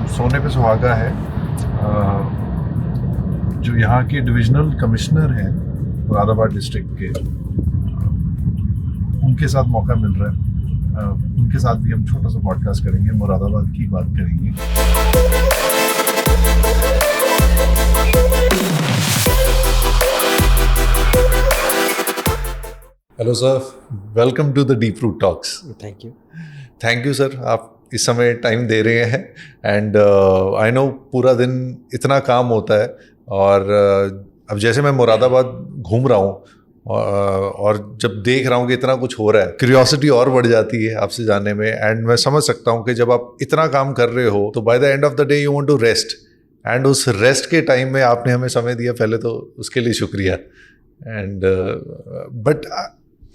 सोने पे सुहागा है, जो यहाँ के डिविजनल कमिश्नर हैं मुरादाबाद डिस्ट्रिक्ट के, उनके साथ मौका मिल रहा है। उनके साथ भी हम छोटा सा पॉडकास्ट करेंगे, मुरादाबाद की बात करेंगे। Hello sir, welcome to the deep root talks. Thank you sir, आप इस समय टाइम दे रहे हैं। एंड आई नो पूरा दिन इतना काम होता है, और अब जैसे मैं मुरादाबाद घूम रहा हूँ और जब देख रहा हूँ कि इतना कुछ हो रहा है, क्यूरियोसिटी और बढ़ जाती है आपसे जानने में। एंड मैं समझ सकता हूँ कि जब आप इतना काम कर रहे हो तो by the end of the day you want to rest, and उस रेस्ट के टाइम में आपने हमें समय दिया, पहले तो उसके लिए शुक्रिया। एंड बट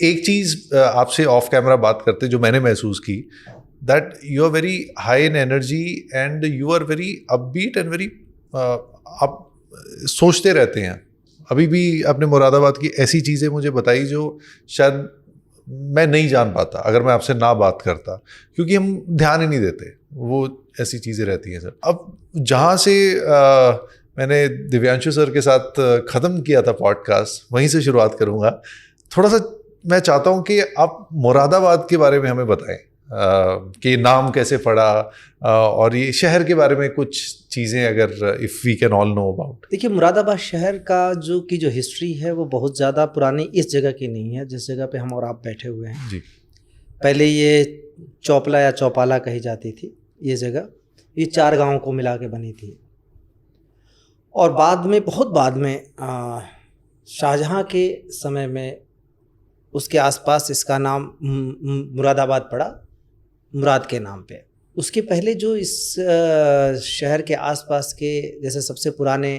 एक चीज़ आपसे ऑफ कैमरा बात करते जो मैंने महसूस की, that you are very high in energy and you are very upbeat and very, आप सोचते रहते हैं। अभी भी आपने मुरादाबाद की ऐसी चीज़ें मुझे बताई जो शायद मैं नहीं जान पाता अगर मैं आपसे ना बात करता, क्योंकि हम ध्यान ही नहीं देते, वो ऐसी चीज़ें रहती हैं सर। अब जहाँ से मैंने दिव्यांशु सर के साथ ख़त्म किया था पॉडकास्ट, वहीं से शुरुआत करूँगा। थोड़ा सा मैं चाहता हूँ कि आप मुरादाबाद के बारे में हमें बताएं, कि नाम कैसे पड़ा, और ये शहर के बारे में कुछ चीज़ें अगर if we can all know about. देखिए, मुरादाबाद शहर का जो हिस्ट्री है वो बहुत ज़्यादा पुरानी इस जगह की नहीं है जिस जगह पे हम और आप बैठे हुए हैं जी। पहले ये चौपला या चौपाला कही जाती थी ये जगह, ये 4 गांवों को मिला के बनी थी। और बाद में, बहुत बाद में, शाहजहाँ के समय में उसके आसपास इसका नाम मुरादाबाद पड़ा, मुराद के नाम पे। उसके पहले जो इस शहर के आसपास के जैसे सबसे पुराने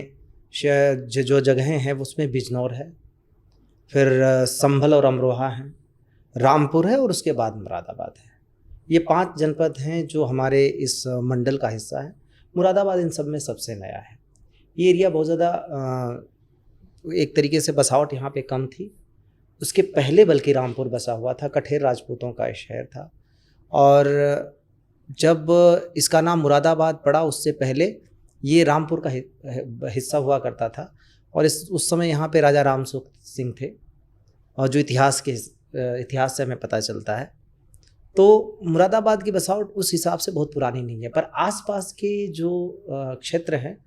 शहर जो जगहें हैं उसमें बिजनौर है, फिर संभल और अमरोहा हैं, रामपुर है, और उसके बाद मुरादाबाद है। ये 5 जनपद हैं जो हमारे इस मंडल का हिस्सा है। मुरादाबाद इन सब में सबसे नया है। ये एरिया बहुत ज़्यादा एक तरीके से बसावट यहाँ पे कम थी। उसके पहले बल्कि रामपुर बसा हुआ था, कठेर राजपूतों का शहर था। और जब इसका नाम मुरादाबाद पड़ा उससे पहले ये रामपुर का हिस्सा हुआ करता था। और उस समय यहाँ पे राजा राम सुख सिंह थे, और जो इतिहास से हमें पता चलता है। तो मुरादाबाद की बसावट उस हिसाब से बहुत पुरानी नहीं है, पर आसपास के जो क्षेत्र हैं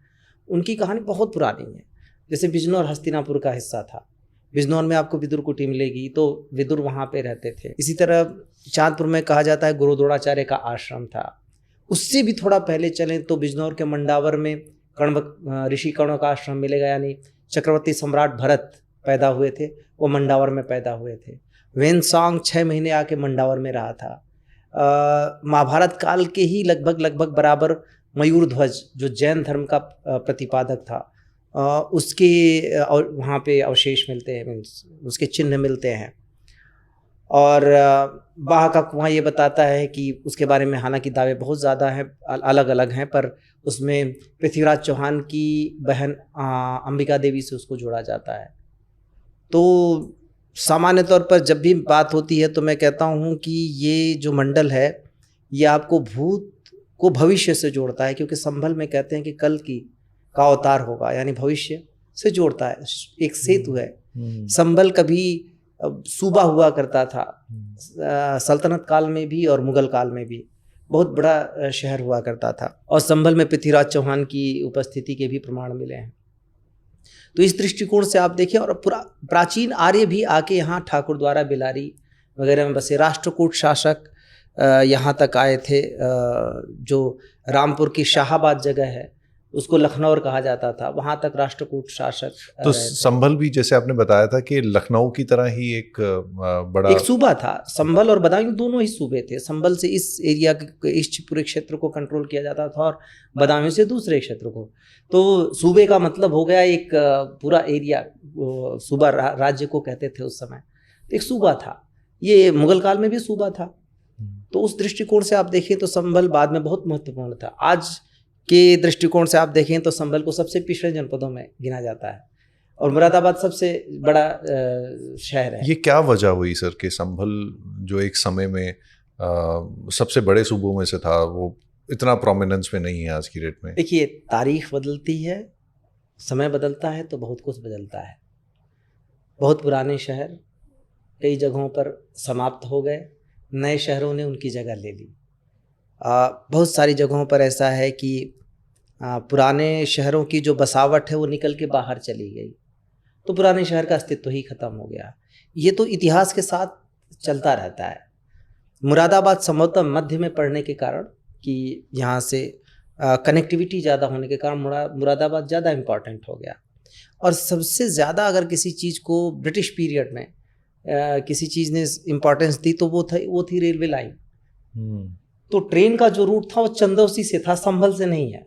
उनकी कहानी बहुत पुरानी है। जैसे बिजनौर हस्तिनापुर का हिस्सा था। बिजनौर में आपको विदुर कुटी मिलेगी, तो विदुर वहाँ पे रहते थे। इसी तरह चांदपुर में कहा जाता है गुरु द्रोणाचार्य का आश्रम था। उससे भी थोड़ा पहले चलें तो बिजनौर के मंडावर में ऋषि कर्ण का आश्रम मिलेगा, यानी चक्रवर्ती सम्राट भरत पैदा हुए थे, वो मंडावर में पैदा हुए थे। वेनसांग 6 महीने आके मंडावर में रहा था। महाभारत काल के ही लगभग बराबर मयूरध्वज, जो जैन धर्म का प्रतिपादक था, उसके वहाँ पे अवशेष मिलते हैं, उसके चिन्ह मिलते हैं। और बाह का कुआं ये बताता है कि उसके बारे में हालांकि दावे बहुत ज़्यादा हैं, अलग अलग हैं, पर उसमें पृथ्वीराज चौहान की बहन अंबिका देवी से उसको जोड़ा जाता है। तो सामान्य तौर पर जब भी बात होती है तो मैं कहता हूँ कि ये जो मंडल है ये आपको भूत को भविष्य से जोड़ता है, क्योंकि संभल में कहते हैं कि कल का अवतार होगा, यानी भविष्य से जोड़ता है। एक सेतु है। संभल कभी सूबा हुआ करता था, सल्तनत काल में भी और मुगल काल में भी बहुत बड़ा शहर हुआ करता था, और संभल में पृथ्वीराज चौहान की उपस्थिति के भी प्रमाण मिले हैं। तो इस दृष्टिकोण से आप देखिए, और प्राचीन आर्य भी आके यहाँ ठाकुर द्वारा, बिलारी वगैरह में बसे। राष्ट्रकूट शासक यहाँ तक आए थे। जो रामपुर की शाहाबाद जगह है उसको लखनऊ कहा जाता था, वहाँ तक राष्ट्रकूट शासक। तो संभल भी जैसे आपने बताया था कि लखनऊ की तरह ही एक बड़ा एक सूबा था। संभल और बदायूं दोनों ही सूबे थे। संभल से इस एरिया के, इस पूरे क्षेत्र को कंट्रोल किया जाता था, और बदायूं से दूसरे क्षेत्र को। तो सूबे का मतलब हो गया एक पूरा एरिया। सूबा राज्य को कहते थे उस समय। तो एक सूबा था। ये मुगल काल में भी सूबा था। तो उस दृष्टिकोण से आप देखें तो संभल बाद में बहुत महत्वपूर्ण था। आज के दृष्टिकोण से आप देखें तो संभल को सबसे पिछड़े जनपदों में गिना जाता है, और मुरादाबाद सबसे बड़ा शहर है। ये क्या वजह हुई सर कि संभल जो एक समय में सबसे बड़े सूबों में से था, वो इतना प्रोमिनेंस में नहीं है आज की डेट में? देखिए, तारीख बदलती है, समय बदलता है तो बहुत कुछ बदलता है। बहुत पुराने शहर कई जगहों पर समाप्त हो गए, नए शहरों ने उनकी जगह ले ली। बहुत सारी जगहों पर ऐसा है कि पुराने शहरों की जो बसावट है वो निकल के बाहर चली गई, तो पुराने शहर का अस्तित्व ही खत्म हो गया। ये तो इतिहास के साथ चलता रहता है। मुरादाबाद संभवतः मध्य में पड़ने के कारण कि यहाँ से कनेक्टिविटी ज़्यादा होने के कारण मुरादाबाद ज़्यादा इम्पॉर्टेंट हो गया। और सबसे ज़्यादा अगर किसी चीज़ को ब्रिटिश पीरियड में किसी चीज़ ने इम्पोर्टेंस दी तो वो थी रेलवे लाइन। तो ट्रेन का जो रूट था वो चंदौसी से था, संभल से नहीं है।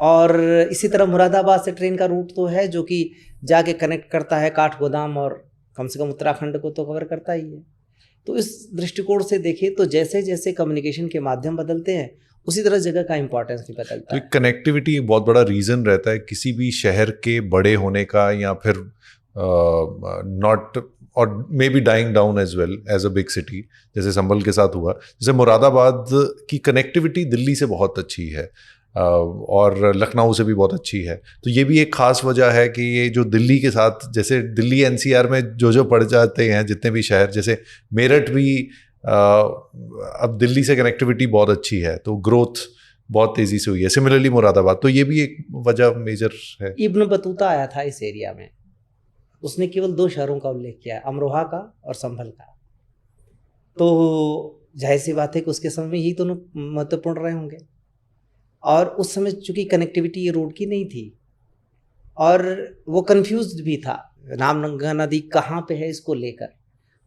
और इसी तरह मुरादाबाद से ट्रेन का रूट तो है जो कि जाके कनेक्ट करता है काठगोदाम, और कम से कम उत्तराखंड को तो कवर करता ही है। तो इस दृष्टिकोण से देखें तो जैसे जैसे कम्युनिकेशन के माध्यम बदलते हैं उसी तरह जगह का इम्पोर्टेंस भी बदलता है। तो कनेक्टिविटी एक बहुत बड़ा रीज़न रहता है किसी भी शहर के बड़े होने का, या फिर नॉट और may be dying down as well as a big city, जैसे संभल के साथ हुआ। जैसे मुरादाबाद की कनेक्टिविटी दिल्ली से बहुत अच्छी है और लखनऊ से भी बहुत अच्छी है। तो ये भी एक ख़ास वजह है कि ये जो दिल्ली के साथ, जैसे दिल्ली एनसीआर में जो पड़ जाते हैं जितने भी शहर, जैसे मेरठ भी अब दिल्ली से कनेक्टिविटी बहुत अच्छी है, तो ग्रोथ बहुत तेज़ी से हुई है। सिमिलरली मुरादाबाद, तो ये भी एक वजह मेजर है। इब्न बतूता आया था इस एरिया में, उसने केवल 2 शहरों का उल्लेख किया है, अमरोहा का और संभल का। तो जाहिर सी बात है कि उसके समय में यही दोनों महत्वपूर्ण रहे होंगे। और उस समय चूँकि कनेक्टिविटी ये रोड की नहीं थी और वो कंफ्यूज्ड भी था, रामगंगा नदी कहाँ पे है इसको लेकर।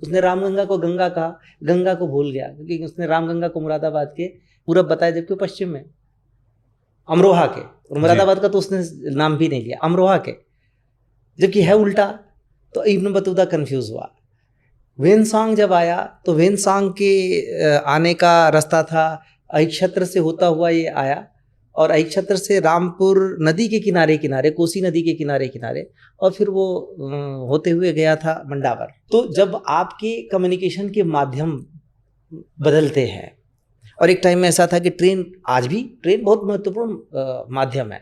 उसने रामगंगा को गंगा कहा, गंगा को भूल गया, क्योंकि उसने रामगंगा को मुरादाबाद के पूरब बताया जबकि पश्चिम में अमरोहा के, और मुरादाबाद का तो उसने नाम भी नहीं लिया, अमरोहा के, जबकि है उल्टा। तो इब्न बतूता कंफ्यूज हुआ। वेनसांग जब आया तो वेनसांग के आने का रास्ता था अहिक्षत्र से होता हुआ ये आया, और अहिक्षत्र से रामपुर नदी के किनारे किनारे, कोसी नदी के किनारे किनारे, और फिर वो होते हुए गया था मंडावर। तो जब आपके कम्युनिकेशन के माध्यम बदलते हैं, और एक टाइम में ऐसा था कि ट्रेन, आज भी ट्रेन बहुत महत्वपूर्ण माध्यम है।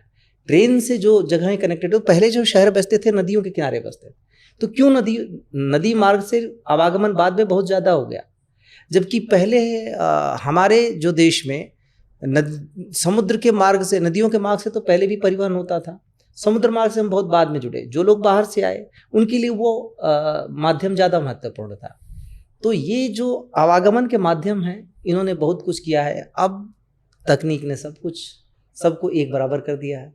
ट्रेन से जो जगहें कनेक्टेड हो, पहले जो शहर बसते थे नदियों के किनारे बसते थे, तो क्यों नदी मार्ग से आवागमन बाद में बहुत ज़्यादा हो गया, जबकि पहले हमारे जो देश में समुद्र के मार्ग से, नदियों के मार्ग से तो पहले भी परिवहन होता था। समुद्र मार्ग से हम बहुत बाद में जुड़े। जो लोग बाहर से आए उनके लिए वो माध्यम ज़्यादा महत्वपूर्ण था। तो ये जो आवागमन के माध्यम हैं, इन्होंने बहुत कुछ किया है। अब तकनीक ने सबको एक बराबर कर दिया है।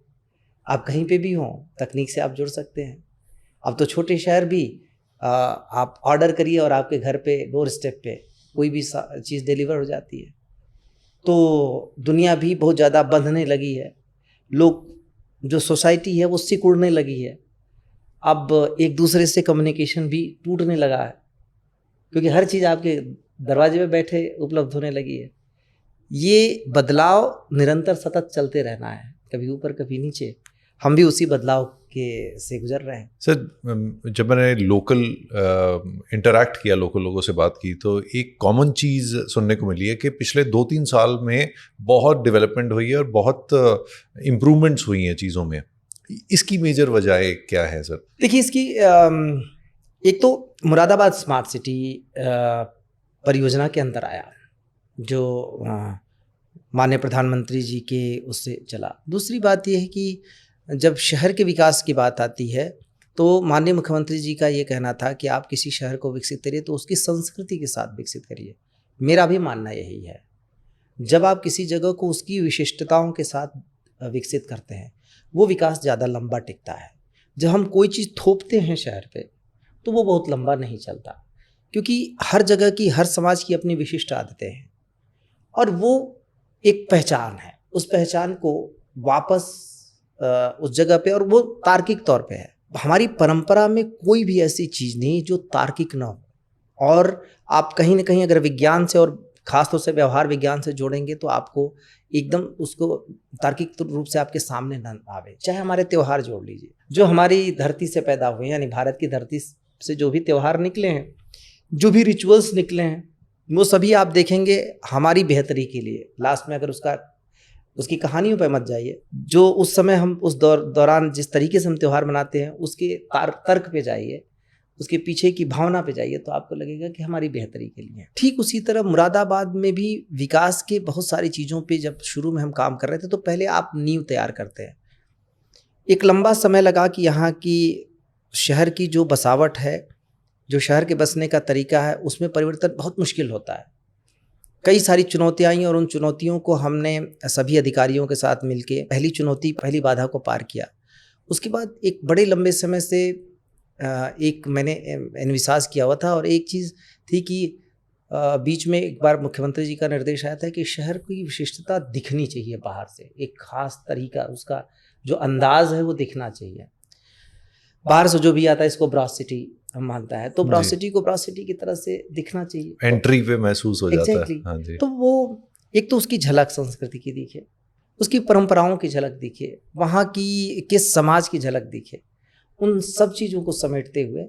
आप कहीं पे भी हों, तकनीक से आप जुड़ सकते हैं। अब तो छोटे शहर भी आप ऑर्डर करिए और आपके घर पे डोर स्टेप पे कोई भी चीज़ डिलीवर हो जाती है। तो दुनिया भी बहुत ज़्यादा बंधने लगी है। लोग, जो सोसाइटी है वो सिकुड़ने लगी है। अब एक दूसरे से कम्युनिकेशन भी टूटने लगा है, क्योंकि हर चीज़ आपके दरवाजे पे बैठे उपलब्ध होने लगी है। ये बदलाव निरंतर सतत चलते रहना है, कभी ऊपर कभी नीचे। हम भी उसी बदलाव के से गुजर रहे हैं। सर, जब मैंने लोकल इंटरैक्ट किया, लोकल लोगों से बात की, तो एक कॉमन चीज़ सुनने को मिली है कि पिछले 2-3 साल में बहुत डेवलपमेंट हुई है और बहुत इम्प्रूवमेंट्स हुई हैं चीज़ों में। इसकी मेजर वजह क्या है सर? देखिए, इसकी एक तो मुरादाबाद स्मार्ट सिटी परियोजना के अंदर आया, जो माननीय प्रधानमंत्री जी के उससे चला। दूसरी बात यह है कि जब शहर के विकास की बात आती है तो माननीय मुख्यमंत्री जी का ये कहना था कि आप किसी शहर को विकसित करिए तो उसकी संस्कृति के साथ विकसित करिए। मेरा भी मानना यही है। जब आप किसी जगह को उसकी विशिष्टताओं के साथ विकसित करते हैं, वो विकास ज़्यादा लंबा टिकता है। जब हम कोई चीज़ थोपते हैं शहर पे, तो वो बहुत लंबा नहीं चलता, क्योंकि हर जगह की, हर समाज की अपनी विशिष्ट आदतें हैं और वो एक पहचान है। उस पहचान को वापस उस जगह पे, और वो तार्किक तौर पे है। हमारी परंपरा में कोई भी ऐसी चीज़ नहीं जो तार्किक ना हो, और आप कहीं ना कहीं अगर विज्ञान से और खासतौर से व्यवहार विज्ञान से जोड़ेंगे तो आपको एकदम उसको तार्किक रूप से आपके सामने न आवे। चाहे हमारे त्यौहार जोड़ लीजिए, जो हमारी धरती से पैदा हुए, यानी भारत की धरती से जो भी त्यौहार निकले हैं, जो भी रिचुअल्स निकले हैं, वो सभी आप देखेंगे हमारी बेहतरी के लिए। लास्ट में अगर उसकी कहानियों पे मत जाइए, जो उस समय हम उस दौरान जिस तरीके से हम त्यौहार मनाते हैं उसके तर्क पे जाइए, उसके पीछे की भावना पे जाइए, तो आपको लगेगा कि हमारी बेहतरी के लिए। ठीक उसी तरह मुरादाबाद में भी विकास के बहुत सारी चीज़ों पे जब शुरू में हम काम कर रहे थे, तो पहले आप नींव तैयार करते हैं। एक लंबा समय लगा कि यहाँ की शहर की जो बसावट है, जो शहर के बसने का तरीका है, उसमें परिवर्तन बहुत मुश्किल होता है। कई सारी चुनौतियाँ आई और उन चुनौतियों को हमने सभी अधिकारियों के साथ मिलके पहली बाधा को पार किया। उसके बाद एक बड़े लंबे समय से एक मैंने एनविसाज किया हुआ था, और एक चीज़ थी कि बीच में एक बार मुख्यमंत्री जी का निर्देश आया था कि शहर की विशिष्टता दिखनी चाहिए बाहर से, एक खास तरीका, उसका जो अंदाज है वो दिखना चाहिए। बाहर से जो भी आता है इसको ब्रॉस सिटी हम मानता है, तो ब्रॉस सिटी को ब्रॉस सिटी की तरह से दिखना चाहिए, एंट्री पे महसूस हो जाता exactly. है। हाँ जी। तो वो एक तो उसकी झलक संस्कृति की दिखे, उसकी परंपराओं की झलक दिखे, वहाँ की किस समाज की झलक दिखे, उन सब चीज़ों को समेटते हुए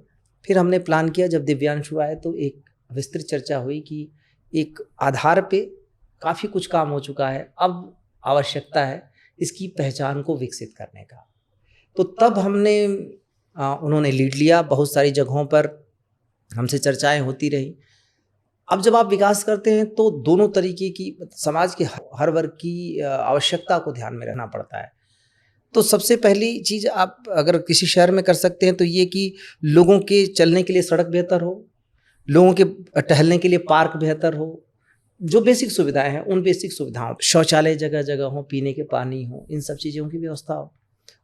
फिर हमने प्लान किया। जब दिव्यांशु आए तो एक विस्तृत चर्चा हुई कि एक आधार पे काफ़ी कुछ काम हो चुका है, अब आवश्यकता है इसकी पहचान को विकसित करने का। तो तब हमने उन्होंने लीड लिया, बहुत सारी जगहों पर हमसे चर्चाएं होती रही। अब जब आप विकास करते हैं तो दोनों तरीके की, समाज के हर वर्ग की आवश्यकता को ध्यान में रखना पड़ता है। तो सबसे पहली चीज़ आप अगर किसी शहर में कर सकते हैं तो ये कि लोगों के चलने के लिए सड़क बेहतर हो, लोगों के टहलने के लिए पार्क बेहतर हो, जो बेसिक सुविधाएं हैं उन बेसिक सुविधाओं, शौचालय जगह जगह हो, पीने के पानी हो, इन सब चीज़ों की व्यवस्था हो,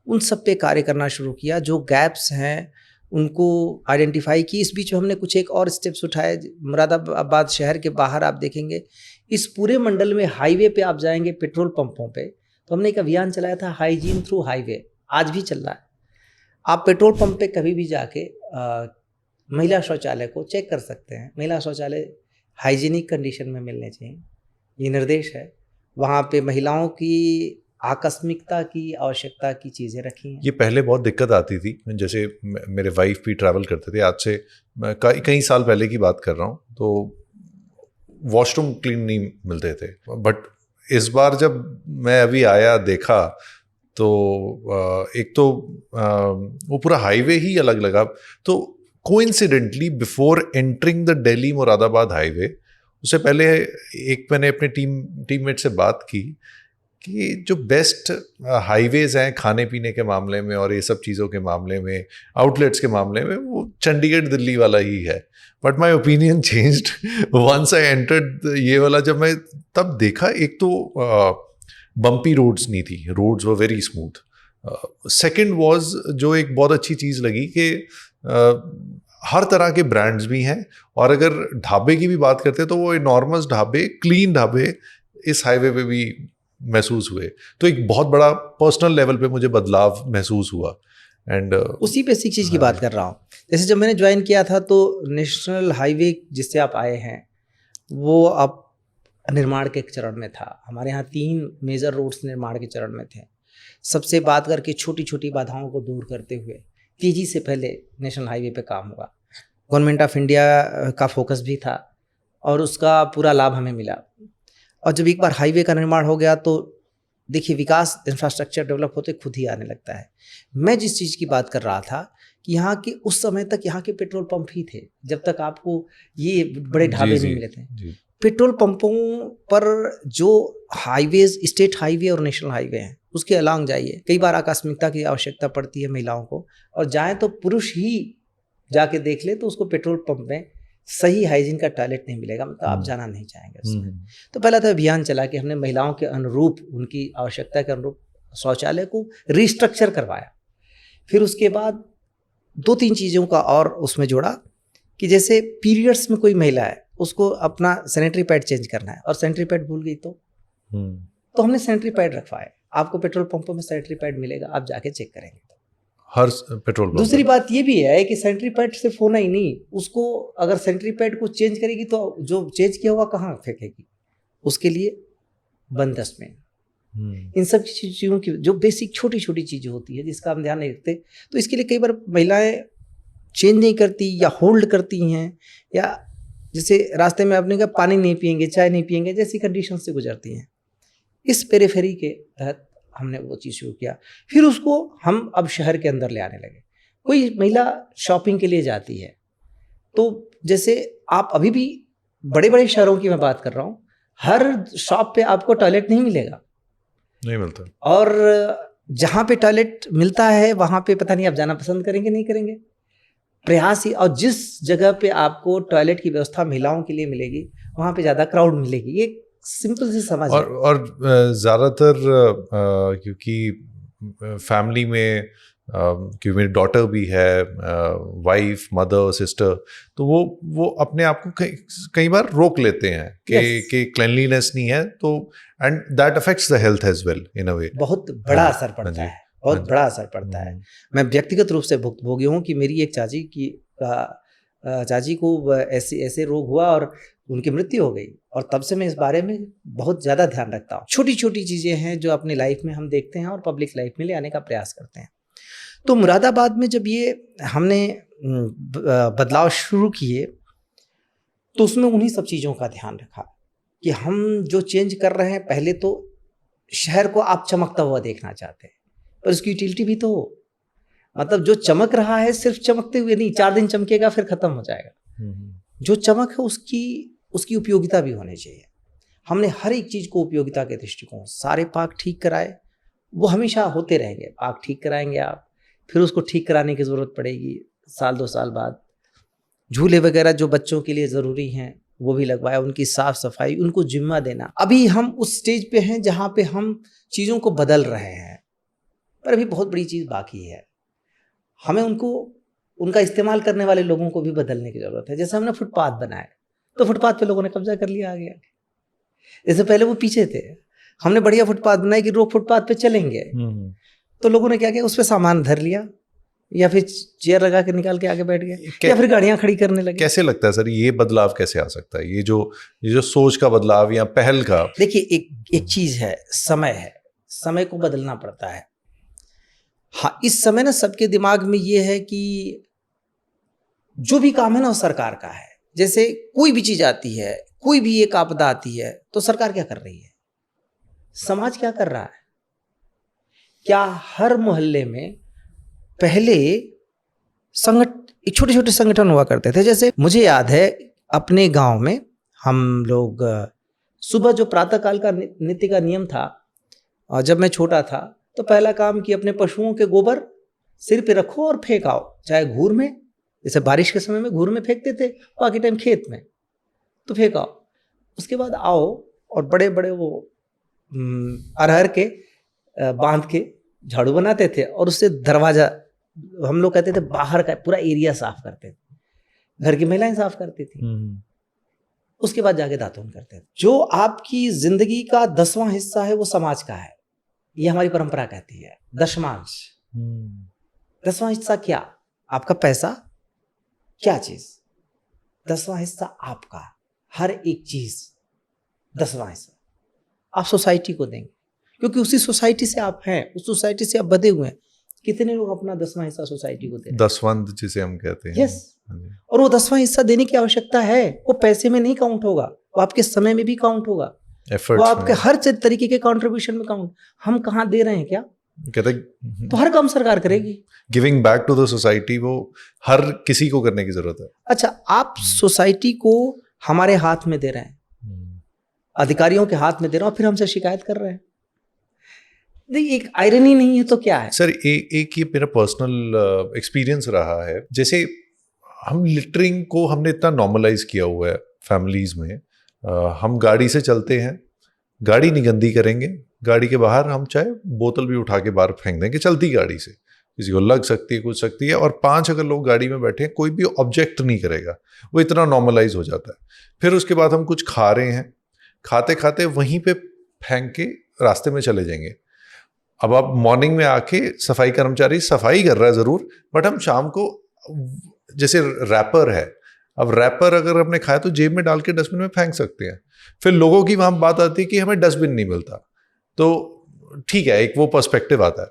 उन सब पे कार्य करना शुरू किया। जो गैप्स हैं उनको आइडेंटिफाई की। इस बीच में हमने कुछ एक और स्टेप्स उठाए। मुरादाबाद शहर के बाहर आप देखेंगे, इस पूरे मंडल में हाईवे पे आप जाएंगे, पेट्रोल पंपों पे, तो हमने एक अभियान चलाया था, हाइजीन थ्रू हाईवे, आज भी चल रहा है। आप पेट्रोल पंप पे कभी भी जाके महिला शौचालय को चेक कर सकते हैं। महिला शौचालय हाइजीनिक कंडीशन में मिलने चाहिए, ये निर्देश है। वहाँ पे महिलाओं की आकस्मिकता की आवश्यकता की चीज़ें रखी हैं। ये पहले बहुत दिक्कत आती थी, जैसे मेरे वाइफ भी ट्रैवल करते थे, आज से कई साल पहले की बात कर रहा हूँ, तो वॉशरूम क्लीन नहीं मिलते थे। बट इस बार जब मैं अभी आया देखा तो एक तो वो पूरा हाईवे ही अलग लगा। तो coincidentally before entering the Delhi Moradabad highway, उससे पहले एक मैंने अपने टीममेट से बात की कि जो बेस्ट हाईवेज़ हैं खाने पीने के मामले में और ये सब चीज़ों के मामले में, आउटलेट्स के मामले में, वो चंडीगढ़ दिल्ली वाला ही है। But my opinion changed once I entered ये वाला। जब मैं तब देखा, एक तो बम्पी रोड्स नहीं थी, roads were very smooth. Second was, जो एक बहुत अच्छी चीज़ लगी कि हर तरह के ब्रांड्स भी हैं, और अगर ढाबे की भी बात करते हैं तो वो एनॉर्मस ढाबे, क्लीन ढाबे इस हाईवे पे भी महसूस हुए। तो एक बहुत बड़ा पर्सनल लेवल पे मुझे बदलाव महसूस हुआ। एंड उसी बेसिक चीज़ की बात कर रहा हूँ। जैसे जब मैंने ज्वाइन किया था तो नेशनल हाईवे जिससे आप आए हैं वो अब निर्माण के चरण में था। हमारे यहाँ 3 मेजर रोड्स निर्माण के चरण में थे। सबसे बात करके छोटी छोटी बाधाओं को दूर करते हुए तेजी से पहले नेशनल हाईवे पे काम हुआ। गवर्नमेंट ऑफ इंडिया का फोकस भी था और उसका पूरा लाभ हमें मिला। और जब एक बार हाईवे का निर्माण हो गया तो देखिए, विकास, इंफ्रास्ट्रक्चर डेवलप होते खुद ही आने लगता है। मैं जिस चीज़ की बात कर रहा था कि यहाँ के उस समय तक यहाँ के पेट्रोल पंप ही थे, जब तक आपको ये बड़े ढाबे नहीं मिले थे। पेट्रोल पंपों पर जो हाईवेज, स्टेट हाईवे और नेशनल हाईवे हैं, उसके अलांग जाइए, कई बार आकस्मिकता की आवश्यकता पड़ती है महिलाओं को, और जाएँ तो पुरुष ही जाके देख ले तो उसको पेट्रोल पंप में सही हाइजीन का टॉयलेट नहीं मिलेगा, मतलब आप जाना नहीं चाहेंगे उसमें। तो पहला तो अभियान चला कि हमने महिलाओं के अनुरूप, उनकी आवश्यकता के अनुरूप शौचालय को रिस्ट्रक्चर करवाया। फिर उसके बाद 2-3 चीज़ों का और उसमें जोड़ा कि जैसे पीरियड्स में कोई महिला है, उसको अपना सैनिटरी पैड चेंज करना है और सैनिटरी पैड भूल गई तो हमने सैनिटरी पैड रखवाए। आपको पेट्रोल पंपों में सैनिटरी पैड मिलेगा, आप जाके चेक करेंगे हर पेट्रोल पंप। दूसरी बात ये भी है कि सैनिटरी पैड सिर्फ होना ही नहीं, उसको अगर सैनिटरी पैड को चेंज करेगी तो जो चेंज किया हुआ कहाँ फेंकेगी, उसके लिए बंद डस्टबिन। इन सब चीज़ों की जो बेसिक छोटी छोटी चीज़ें होती है जिसका हम ध्यान नहीं रखते, तो इसके लिए कई बार महिलाएं चेंज नहीं करती या होल्ड करती हैं या जैसे रास्ते में आपने कहा पानी नहीं पियेंगे, चाय नहीं पियेंगे, जैसी कंडीशन से गुजरती हैं। इस पेरिफेरी के तहत हमने वो चीज़ शुरू किया। फिर उसको हम अब शहर के अंदर ले आने लगे। कोई महिला शॉपिंग के लिए जाती है तो जैसे आप अभी भी बड़े बड़े शहरों की मैं बात कर रहा हूँ, हर शॉप पे आपको टॉयलेट नहीं मिलेगा, नहीं मिलता, और जहाँ पे टॉयलेट मिलता है वहाँ पे पता नहीं आप जाना पसंद करेंगे नहीं करेंगे, प्रयास ही। और जिस जगह पे आपको टॉयलेट की व्यवस्था महिलाओं के लिए मिलेगी वहाँ पे ज़्यादा क्राउड मिलेगी। ये सिंपल सी समझ है। और ज़्यादातर क्योंकि फैमिली में क्योंकि मेरी डॉटर भी है, वाइफ, मदर, सिस्टर, तो वो अपने आप को कई बार रोक लेते हैं कि क्लेanलीनेस नहीं है, तो and that affects the health as well in a way. बहुत बड़ा असर पड़ता है, बहुत बड़ा असर पड़ता है। मैं व्यक्तिगत रूप से भुक्तभोगी हूँ कि मेरी एक चाची को ऐसे रोग हुआ और उनकी मृत्यु हो गई, और तब से मैं इस बारे में बहुत ज़्यादा ध्यान रखता हूँ। छोटी छोटी चीज़ें हैं जो अपनी लाइफ में हम देखते हैं और पब्लिक लाइफ में ले आने का प्रयास करते हैं। तो मुरादाबाद में जब ये हमने बदलाव शुरू किए तो उसमें उन्हीं सब चीज़ों का ध्यान रखा कि हम जो चेंज कर रहे हैं, पहले तो शहर को आप चमकता हुआ देखना चाहते हैं, पर उसकी यूटिलिटी भी तो हो। मतलब जो चमक रहा है सिर्फ चमकते हुए नहीं, 4 दिन चमकेगा फिर खत्म हो जाएगा। जो चमक है उसकी उपयोगिता भी होनी चाहिए। हमने हर एक चीज़ को उपयोगिता के दृष्टिकोण, सारे पार्क ठीक कराए, वो हमेशा होते रहेंगे। पार्क ठीक कराएंगे आप, फिर उसको ठीक कराने की ज़रूरत पड़ेगी साल 2 साल बाद। झूले वगैरह जो बच्चों के लिए ज़रूरी हैं वो भी लगवाया, उनकी साफ़ सफाई, उनको जिम्मा देना। अभी हम उस स्टेज पे हैं जहाँ पे हम चीज़ों को बदल रहे हैं, पर अभी बहुत बड़ी चीज़ बाकी है। हमें उनका इस्तेमाल करने वाले लोगों को भी बदलने की ज़रूरत है। जैसे हमने फुटपाथ बनाए तो फुटपाथ पे लोगों ने कब्जा कर लिया आगे। जैसे पहले वो पीछे थे, हमने बढ़िया फुटपाथ बनाई कि लोग फुटपाथ पे चलेंगे, तो लोगों ने क्या किया, उस पर सामान धर लिया या फिर चेयर लगा के निकाल के आगे बैठ गए या फिर गाड़ियां खड़ी करने लगे। कैसे लगता है सर ये बदलाव कैसे आ सकता है, ये जो सोच का बदलाव या पहल का? देखिए एक चीज है, समय को बदलना पड़ता है। हाँ, इस समय ना सबके दिमाग में ये है कि जो भी काम है ना वो सरकार का है। जैसे कोई भी चीज आती है, कोई भी एक आपदा आती है तो सरकार क्या कर रही है, समाज क्या कर रहा है? क्या हर मोहल्ले में पहले छोटे छोटे संगठन हुआ करते थे। जैसे मुझे याद है अपने गांव में हम लोग सुबह जो प्रातःकाल का नित्य का नियम था, और जब मैं छोटा था तो पहला काम कि अपने पशुओं के गोबर सिर पे रखो और फेंक आओ, चाहे घूर में, जैसे बारिश के समय में घूर में फेंकते थे, बाकी टाइम खेत में, तो फेंक आओ। उसके बाद आओ और बड़े बड़े वो अरहर के बांध के झाड़ू बनाते थे और उससे दरवाजा, हम लोग कहते थे बाहर का पूरा एरिया साफ करते थे, घर की महिलाएं साफ करती थी। उसके बाद जाके दातुन करते थे। जो आपकी जिंदगी का 10वां हिस्सा है वो समाज का है, ये हमारी परंपरा कहती है। दशमांश, 10वां हिस्सा क्या? आपका पैसा, क्या चीज? 10वां हिस्सा आपका, हर एक चीज 10वां हिस्सा आप सोसाइटी को देंगे, क्योंकि उसी सोसाइटी से आप हैं, उस सोसाइटी से आप बधे हुए हैं। कितने लोग अपना 10वां हिस्सा सोसाइटी को दे रहे हैं? दसवंध जिसे हम कहते हैं। यस, और वो 10वां हिस्सा देने की आवश्यकता है। वो पैसे में नहीं काउंट होगा, वो आपके समय में भी काउंट होगा, वो आपके हर तरीके के कंट्रीब्यूशन में काउंट। हम कहाँ दे रहे हैं क्या? कहते तो हर काम सरकार करेगी। Giving back to the society वो हर किसी को करने की जरूरत है। अच्छा, आप सोसाइटी को हमारे हाथ में दे रहे हैं, अधिकारियों के हाथ में दे रहे हैं, और फिर हमसे शिकायत कर रहे हैं। नहीं, एक आयरनी नहीं है तो क्या है सर? एक ये मेरा पर्सनल एक्सपीरियंस रहा है। जैसे हम लिटरिंग को हमने इतना नॉर्मलाइज किया हुआ है फैमिलीज में। हम गाड़ी से चलते हैं, गाड़ी नहीं गंदी करेंगे, गाड़ी के बाहर हम चाहे बोतल भी उठा के बाहर फेंक देंगे चलती गाड़ी से, किसी को लग सकती है, कुछ सकती है। और 5 अगर लोग गाड़ी में बैठे हैं, कोई भी ऑब्जेक्ट नहीं करेगा, वो इतना नॉर्मलाइज हो जाता है। फिर उसके बाद हम कुछ खा रहे हैं, खाते खाते वहीं पे फेंक के रास्ते में चले जाएंगे। अब आप मॉर्निंग में आके सफाई कर्मचारी सफाई कर रहा है ज़रूर, बट हम शाम को, जैसे रैपर है, अब रैपर अगर हमने खाया तो जेब में डाल के डस्टबिन में फेंक सकते हैं। फिर लोगों की वहाँ बात आती है कि हमें डस्टबिन नहीं मिलता, तो ठीक है, एक वो पर्सपेक्टिव आता है।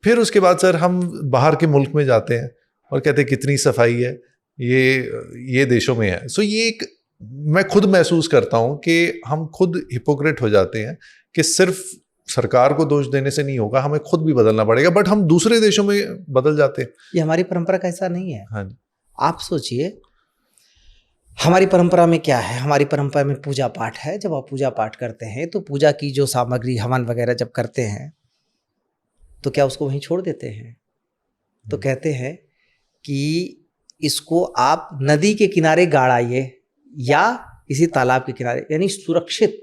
फिर उसके बाद सर हम बाहर के मुल्क में जाते हैं और कहते हैं कितनी सफाई है, ये देशों में है। सो ये एक मैं खुद महसूस करता हूँ कि हम खुद हिपोक्रेट हो जाते हैं कि सिर्फ सरकार को दोष देने से नहीं होगा, हमें खुद भी बदलना पड़ेगा, बट हम दूसरे देशों में बदल जाते हैं। ये हमारी परंपरा का ऐसा नहीं है। हाँ जी। आप सोचिए हमारी परंपरा में क्या है, हमारी परंपरा में पूजा पाठ है। जब आप पूजा पाठ करते हैं तो पूजा की जो सामग्री हवन वगैरह जब करते हैं तो क्या उसको वहीं छोड़ देते हैं? तो कहते हैं कि इसको आप नदी के किनारे गाड़ आइए या किसी तालाब के किनारे, यानी सुरक्षित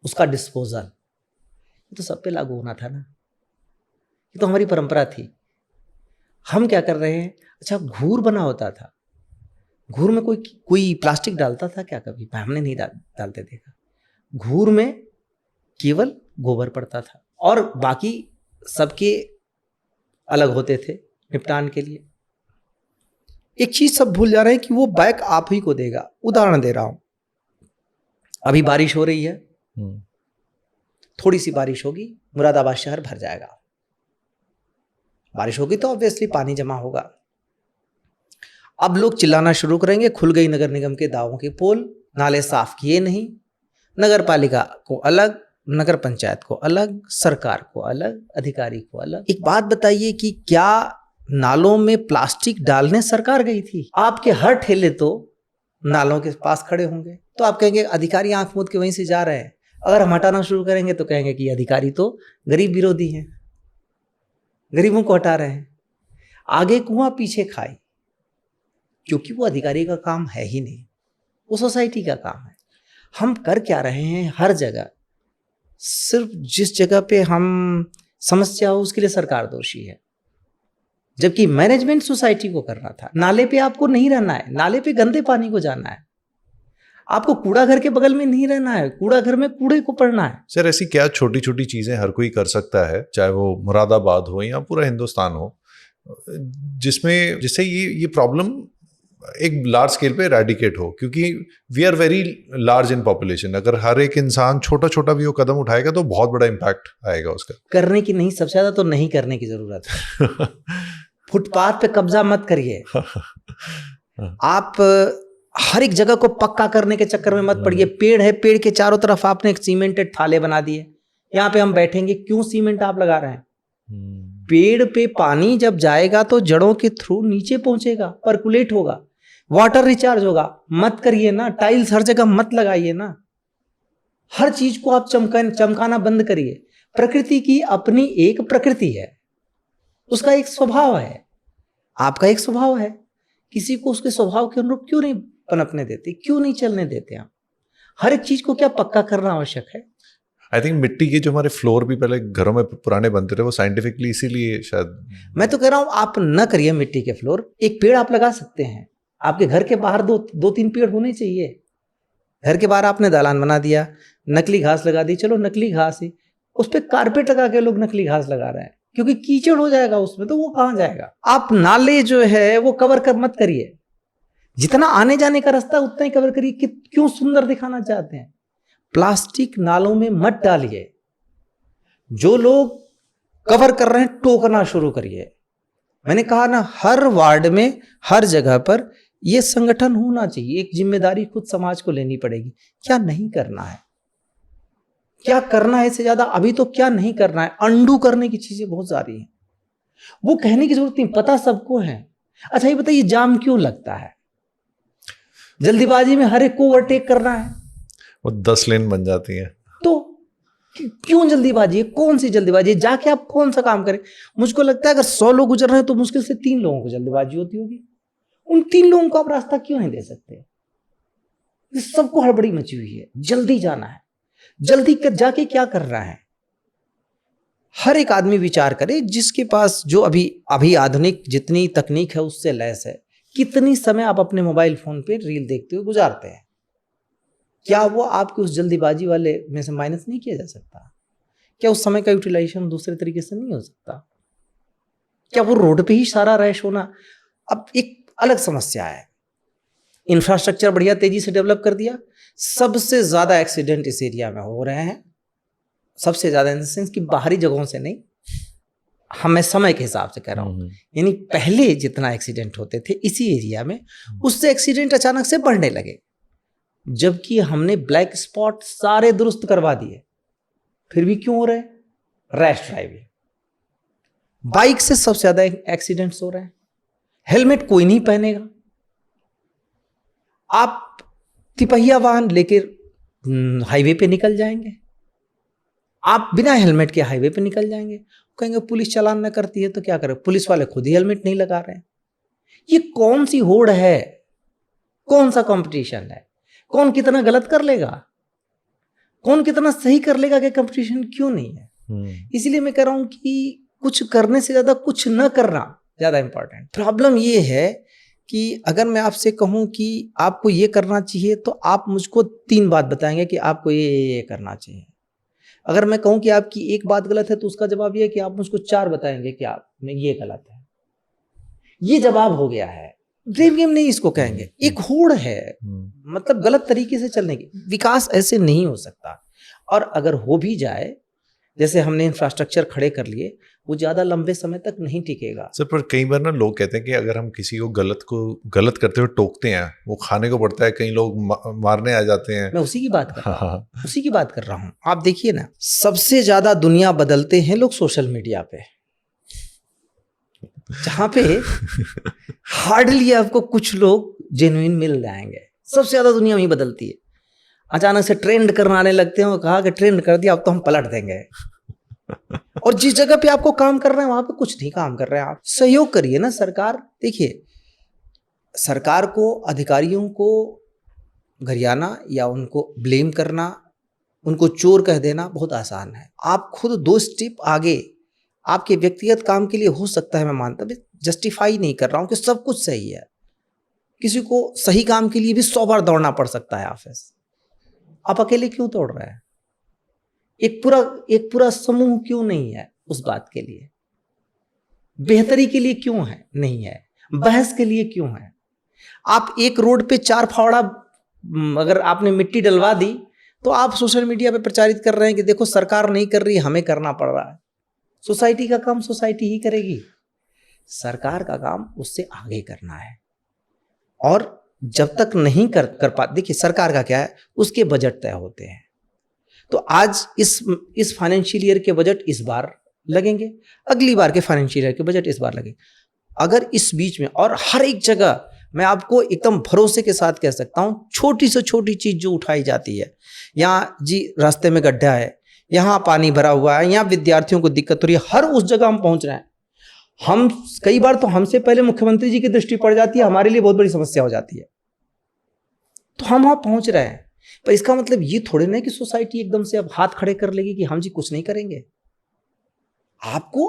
उसका डिस्पोजल। ये तो सब पे लागू होना था ना, ये तो हमारी परंपरा थी। हम क्या कर रहे हैं? अच्छा, घूर बना होता था, घूर में कोई प्लास्टिक डालता था क्या कभी? हमने नहीं डालते देखा। घूर में केवल गोबर पड़ता था और बाकी सबके अलग होते थे निपटान के लिए। एक चीज सब भूल जा रहे हैं कि वो बैक आप ही को देगा। उदाहरण दे रहा हूं, अभी बारिश हो रही है, थोड़ी सी बारिश होगी, मुरादाबाद शहर भर जाएगा। बारिश होगी तो ऑब्वियसली पानी जमा होगा। अब लोग चिल्लाना शुरू करेंगे, खुल गई नगर निगम के दावों की पोल, नाले साफ किए नहीं, नगर पालिका को अलग, नगर पंचायत को अलग, सरकार को अलग, अधिकारी को अलग। एक बात बताइए कि क्या नालों में प्लास्टिक डालने सरकार गई थी? आपके हर ठेले तो नालों के पास खड़े होंगे, तो आप कहेंगे अधिकारी आंख मूंद के वहीं से जा रहे हैं। अगर हम हटाना शुरू करेंगे तो कहेंगे कि अधिकारी तो गरीब विरोधी हैं, गरीबों को हटा रहे हैं। आगे कुआं पीछे खाई, क्योंकि वो अधिकारी का काम है ही नहीं, वो सोसाइटी का काम है। हम कर क्या रहे हैं? हर जगह सिर्फ जिस जगह पे हम समस्या हो उसके लिए सरकार दोषी है, जबकि मैनेजमेंट सोसाइटी को करना था। नाले पे आपको नहीं रहना है, नाले पे गंदे पानी को जाना है। आपको कूड़ा घर के बगल में नहीं रहना है, कूड़ा घर में कूड़े को पड़ना है। सर ऐसी क्या छोटी छोटी चीजें हर कोई कर सकता है, चाहे वो मुरादाबाद हो या पूरा हिंदुस्तान हो, जिससे ये प्रॉब्लम एक लार्ज स्केल पे रेडिकेट हो? क्योंकि we are very large in population. अगर हर एक इंसान छोटा छोटा भी वो कदम उठाएगा तो बहुत बड़ा इम्पैक्ट आएगा उसका। करने की नहीं, सबसे ज्यादा तो नहीं करने की जरूरत है। फुटपाथ पे कब्जा मत करिए। आप हर एक जगह को पक्का करने के चक्कर में मत पड़िए। पेड़ है, पेड़ के चारों तरफ आपने एक सीमेंटेड थाले बना दिए, यहाँ पे हम बैठेंगे, क्यों सीमेंट आप लगा रहे हैं? पेड़ पे पानी जब जाएगा तो जड़ों के थ्रू नीचे पहुंचेगा, पर्कुलेट होगा, वाटर रिचार्ज होगा। मत करिए ना, टाइल्स हर जगह मत लगाइए ना। हर चीज को आप चमकाना बंद करिए। प्रकृति की अपनी एक प्रकृति है, उसका एक स्वभाव है, आपका एक स्वभाव है। किसी को उसके स्वभाव के अनुरूप क्यों नहीं पनपने देते, क्यों नहीं चलने देते? आप हर एक चीज को क्या पक्का करना आवश्यक है? आई थिंक मिट्टी के जो हमारे फ्लोर भी पहले घरों में पुराने बनते थे, वो साइंटिफिकली इसीलिए शायद। मैं तो कह रहा हूं आप न करिए मिट्टी के फ्लोर। एक पेड़ आप लगा सकते हैं, आपके घर के बाहर दो तीन पेड़ होने चाहिए। घर के बाहर आपने दालान बना दिया, नकली घास लगा दी, चलो नकली घास ही, उस पर कारपेट लगा के लोग नकली घास लगा रहे हैं, क्योंकि कीचड़ हो जाएगा उसमें, तो वो कहाँ जाएगा? आप नाले जो है वो कवर कर मत करिए, जितना आने जाने का रास्ता उतना ही कवर करिए। क्यों सुंदर दिखाना चाहते हैं? प्लास्टिक नालों में मत डालिए। जो लोग कवर कर रहे हैं टोकना शुरू करिए। मैंने कहा ना, हर वार्ड में, हर जगह पर यह संगठन होना चाहिए। एक जिम्मेदारी खुद समाज को लेनी पड़ेगी। क्या नहीं करना है, क्या करना है इससे ज्यादा अभी तो क्या नहीं करना है। अंडू करने की चीजें बहुत सारी हैं, वो कहने की जरूरत नहीं, पता सबको है। अच्छा ये बताइए, जाम क्यों लगता है? जल्दीबाजी में हर एक को ओवरटेक करना है, वो 10 लेन बन जाती है। तो क्यों जल्दीबाजी है? कौन सी जल्दीबाजी है? जाके आप कौन सा काम करें? मुझको लगता है अगर 100 लोग गुजर रहे हैं तो मुश्किल से 3 लोगों को जल्दीबाजी होती होगी। उन 3 लोगों को आप रास्ता क्यों नहीं दे सकते? सबको हड़बड़ी मची हुई है, जल्दी जाना है, जल्दी कर जाके क्या कर रहा है? हर एक आदमी विचार करे, जिसके पास जो अभी आधुनिक जितनी तकनीक है उससे लैस है। कितनी समय आप अपने मोबाइल फोन पे रील देखते हुए गुजारते हैं? क्या वो आपके उस जल्दीबाजी वाले में से माइनस नहीं किया जा सकता? क्या उस समय का यूटिलाइजेशन दूसरे तरीके से नहीं हो सकता? क्या वो रोड पे ही सारा रैश होना? अब एक अलग समस्या है। इंफ्रास्ट्रक्चर बढ़िया तेजी से डेवलप कर दिया, सबसे ज्यादा एक्सीडेंट इस एरिया में हो रहे हैं। सबसे ज्यादा इन द सेंस कि बाहरी जगहों से नहीं, मैं समय के हिसाब से कह रहा हूँ, यानी पहले जितना एक्सीडेंट होते थे इसी एरिया में, उससे एक्सीडेंट अचानक से बढ़ने लगे, जबकि हमने ब्लैक स्पॉट सारे दुरुस्त करवा दिए, फिर भी क्यों हो रहे? Rash driving. बाइक से सबसे ज्यादा एक्सीडेंट्स हो रहे हैं। हेलमेट कोई नहीं पहनेगा। आप तिपहिया वाहन लेकर हाईवे पे निकल जाएंगे, आप बिना हेलमेट के हाईवे पे निकल जाएंगे, कहेंगे पुलिस चालान न करती है तो क्या करें, पुलिस वाले खुद ही हेलमेट नहीं लगा रहे हैं। ये कौन सी होड़ है? कौन सा कंपटीशन है? कौन कितना गलत कर लेगा, कौन कितना सही कर लेगा कि कंपटीशन क्यों नहीं है? इसीलिए मैं कह रहा हूं कि कुछ करने से ज्यादा कुछ न करना ज्यादा इंपॉर्टेंट। प्रॉब्लम ये है कि अगर मैं आपसे कहूं कि आपको ये करना चाहिए तो आप मुझको 3 बात बताएंगे कि आपको ये करना चाहिए। अगर मैं कहूं कि आपकी एक बात गलत है तो उसका जवाब ये है कि आप मुझको 4 बताएंगे कि आप में ये गलत है। ये जवाब हो गया है। ब्लेम गेम नहीं इसको कहेंगे, एक होड़ है, मतलब गलत तरीके से चलने की। विकास ऐसे नहीं हो सकता, और अगर हो भी जाए, जैसे हमने इंफ्रास्ट्रक्चर खड़े कर लिए, वो ज्यादा लंबे समय तक नहीं टिकेगा। सर पर कई बार ना लोग कहते हैं कि अगर हम किसी को गलत करते हुए टोकते हैं, वो खाने को पड़ता है, कई लोग मारने आ जाते हैं। मैं उसी की बात कर रहा हूँ, उसी की बात कर रहा हूँ। आप देखिए ना, सबसे ज्यादा दुनिया बदलते हैं लोग सोशल मीडिया पे, जहां पे हार्डली आपको कुछ लोग जेन्युइन मिल जाएंगे। सबसे ज्यादा दुनिया वहीं बदलती है। अचानक से ट्रेंड करने लगते हैं, कहा कि ट्रेंड कर दिया अब तो हम पलट देंगे। और जिस जगह पे आपको काम कर रहे हैं वहां पे कुछ नहीं काम कर रहे हैं। आप सहयोग करिए ना। सरकार, देखिए, सरकार को, अधिकारियों को गरियाना या उनको ब्लेम करना, उनको चोर कह देना बहुत आसान है। आप खुद 2 स्टेप आगे आपके व्यक्तिगत काम के लिए हो सकता है, मैं मानता हूं, जस्टिफाई नहीं कर रहा हूं कि सब कुछ सही है। किसी को सही काम के लिए भी 100 बार दौड़ना पड़ सकता है ऑफिस। आप अकेले क्यों दौड़ रहे हैं? एक पूरा समूह क्यों नहीं है उस बात के लिए? बेहतरी के लिए क्यों है? नहीं है। बहस के लिए क्यों है? आप एक रोड पे 4 फावड़ा अगर आपने मिट्टी डलवा दी तो आप सोशल मीडिया पे प्रचारित कर रहे हैं कि देखो सरकार नहीं कर रही, हमें करना पड़ रहा है। सोसाइटी का काम सोसाइटी ही करेगी, सरकार का काम उससे आगे करना है। और जब तक नहीं कर पा, देखिए सरकार का क्या है, उसके बजट तय होते हैं। तो आज इस फाइनेंशियल ईयर के बजट इस बार लगेंगे, अगली बार के फाइनेंशियल ईयर के बजट इस बार लगेंगे। अगर इस बीच में, और हर एक जगह मैं आपको एकदम भरोसे के साथ कह सकता हूं, छोटी से छोटी चीज जो उठाई जाती है, यहाँ जी रास्ते में गड्ढा है, यहाँ पानी भरा हुआ है, यहाँ विद्यार्थियों को दिक्कत हो रही है, हर उस जगह हम पहुंच रहे हैं। हम कई बार तो हमसे पहले मुख्यमंत्री जी की दृष्टि पड़ जाती है, हमारे लिए बहुत बड़ी समस्या हो जाती है, तो हम वहां पहुंच रहे हैं। पर इसका मतलब ये थोड़े ना कि सोसाइटी एकदम से अब हाथ खड़े कर लेगी कि हम जी कुछ नहीं करेंगे। आपको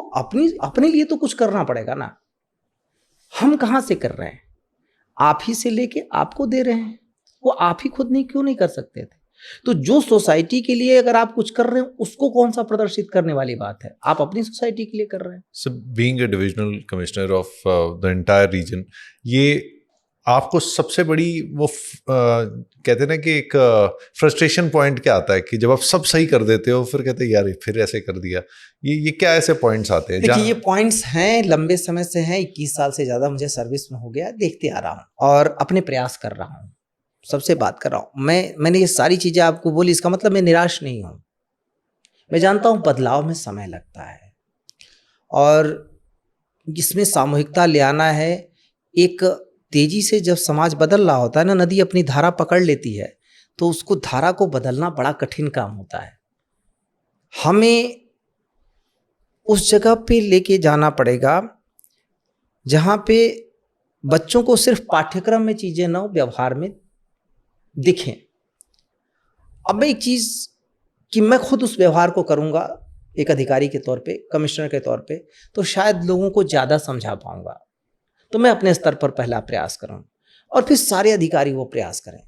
अपने लिए तो कुछ करना पड़ेगा ना। हम कहां से कर रहे हैं? आप ही से लेके आपको दे रहे हैं, वो आप ही खुद नहीं क्यों नहीं कर सकते थे? तो जो सोसाइटी के लिए अगर आप कुछ कर रहे हैं, उसको कौन सा प्रदर्शित करने वाली बात है? आप अपनी सोसाइटी के लिए कर रहे हैं। So being a divisional commissioner of the entire reason, ये आपको सबसे बड़ी वो कहते हैं ना कि एक फ्रस्ट्रेशन पॉइंट क्या आता है कि जब आप सब सही कर देते हो फिर कहते हैं यार फिर ऐसे कर दिया, ये क्या ऐसे पॉइंट्स आते हैं? देखिए, ये पॉइंट्स हैं, लंबे समय से हैं, 21 साल से ज्यादा मुझे सर्विस में हो गया, देखते आ रहा हूं और अपने प्रयास कर रहा हूं, सबसे बात कर रहा हूं। मैंने ये सारी चीजें आपको बोली, इसका मतलब मैं निराश नहीं हूं। मैं जानता हूं बदलाव में समय लगता है और इसमें सामूहिकता ले आना है। एक तेजी से जब समाज बदल रहा होता है ना, नदी अपनी धारा पकड़ लेती है, तो उसको धारा को बदलना बड़ा कठिन काम होता है। हमें उस जगह पे लेके जाना पड़ेगा जहां पे बच्चों को सिर्फ पाठ्यक्रम में चीजें ना, व्यवहार में दिखें। अब मैं एक चीज कि मैं खुद उस व्यवहार को करूंगा एक अधिकारी के तौर पे, कमिश्नर के तौर पे, तो शायद लोगों को ज्यादा समझा पाऊंगा। तो मैं अपने स्तर पर पहला प्रयास करूं और फिर सारे अधिकारी वो प्रयास करें।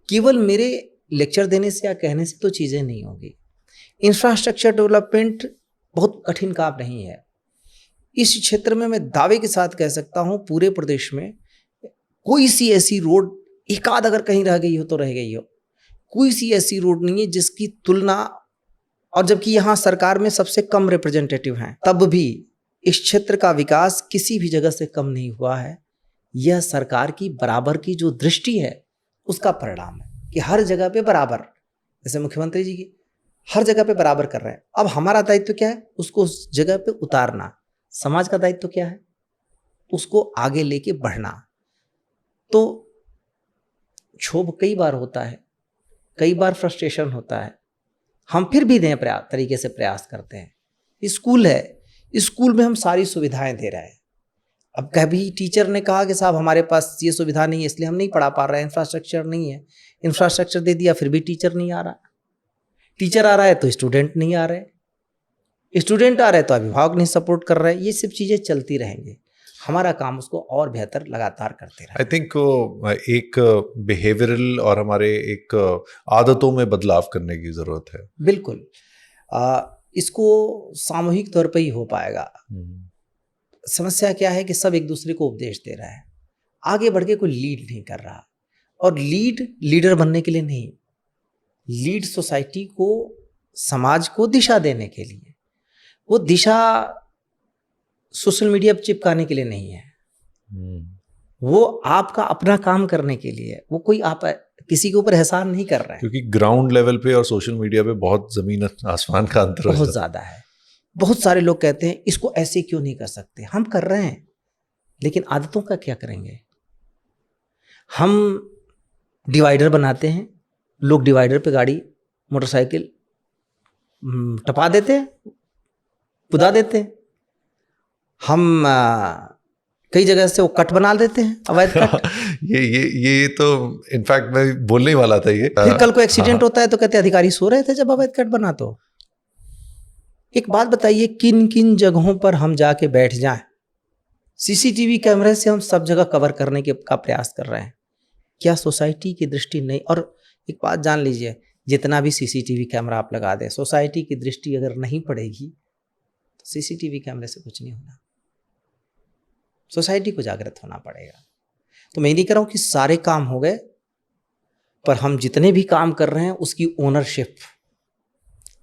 केवल मेरे लेक्चर देने से या कहने से तो चीजें नहीं होगी। इंफ्रास्ट्रक्चर डेवलपमेंट बहुत कठिन काम नहीं है। इस क्षेत्र में मैं दावे के साथ कह सकता हूं, पूरे प्रदेश में कोई सी ऐसी रोड, एक आध अगर कहीं रह गई हो तो रह गई हो, कोई सी ऐसी रोड नहीं है जिसकी तुलना, और जबकि यहाँ सरकार में सबसे कम रिप्रेजेंटेटिव हैं, तब भी इस क्षेत्र का विकास किसी भी जगह से कम नहीं हुआ है। यह सरकार की बराबर की जो दृष्टि है उसका परिणाम है कि हर जगह पे बराबर, जैसे मुख्यमंत्री जी की हर जगह पे बराबर कर रहे हैं। अब हमारा दायित्व क्या है? उसको उस जगह पे उतारना। समाज का दायित्व क्या है? उसको आगे लेके बढ़ना। तो क्षोभ कई बार होता है, कई बार फ्रस्ट्रेशन होता है, हम फिर भी नए तरीके से प्रयास करते हैं। स्कूल है, स्कूल में हम सारी सुविधाएं दे रहे हैं। अब कभी टीचर ने कहा कि साहब हमारे पास ये सुविधा नहीं है इसलिए हम नहीं पढ़ा पा रहे हैं, इंफ्रास्ट्रक्चर नहीं है। इंफ्रास्ट्रक्चर दे दिया फिर भी टीचर नहीं आ रहा। टीचर आ रहा है तो स्टूडेंट नहीं आ रहे, स्टूडेंट आ रहे तो अभिभावक नहीं सपोर्ट कर रहे। ये सब चीज़ें चलती रहेंगी। हमारा काम उसको और बेहतर लगातार करते रहे। आई थिंक एक बिहेवियरल और हमारे एक आदतों में बदलाव करने की ज़रूरत है। बिल्कुल, इसको सामूहिक तौर पर ही हो पाएगा। समस्या क्या है कि सब एक दूसरे को उपदेश दे रहा है, आगे बढ़ के कोई लीड नहीं कर रहा। और लीडर बनने के लिए नहीं, लीड सोसाइटी को, समाज को दिशा देने के लिए। वो दिशा सोशल मीडिया पर चिपकाने के लिए नहीं है, वो आपका अपना काम करने के लिए है। वो कोई आप किसी के ऊपर एहसान नहीं कर रहे हैं, क्योंकि ग्राउंड लेवल पे और सोशल मीडिया पे बहुत ज़मीन आसमान का अंतर बहुत ज़्यादा है। बहुत सारे लोग कहते हैं इसको ऐसे क्यों नहीं कर सकते। हम कर रहे हैं, लेकिन आदतों का क्या करेंगे? हम डिवाइडर बनाते हैं, लोग डिवाइडर पे गाड़ी मोटरसाइकिल टपा देते हैं, कुदा देते हैं। हम कई जगह से वो कट बना देते हैं, अवैध कट। ये तो इनफैक्ट मैं बोलने ही वाला था ये। फिर कल को एक्सीडेंट होता है तो कहते हैं अधिकारी सो रहे थे जब अवैध कट बना। तो एक बात बताइए, किन किन जगहों पर हम जाके बैठ जाएं? सीसीटीवी कैमरे से हम सब जगह कवर करने का प्रयास कर रहे हैं। क्या सोसाइटी की दृष्टि नहीं? और एक बात जान लीजिए, जितना भी सीसीटीवी कैमरा आप लगा दें, सोसाइटी की दृष्टि अगर नहीं पड़ेगी तो सीसीटीवी कैमरे से कुछ नहीं होना। सोसाइटी को जागृत होना पड़ेगा। तो मैं नहीं कह रहा हूं कि सारे काम हो गए, पर हम जितने भी काम कर रहे हैं उसकी ओनरशिप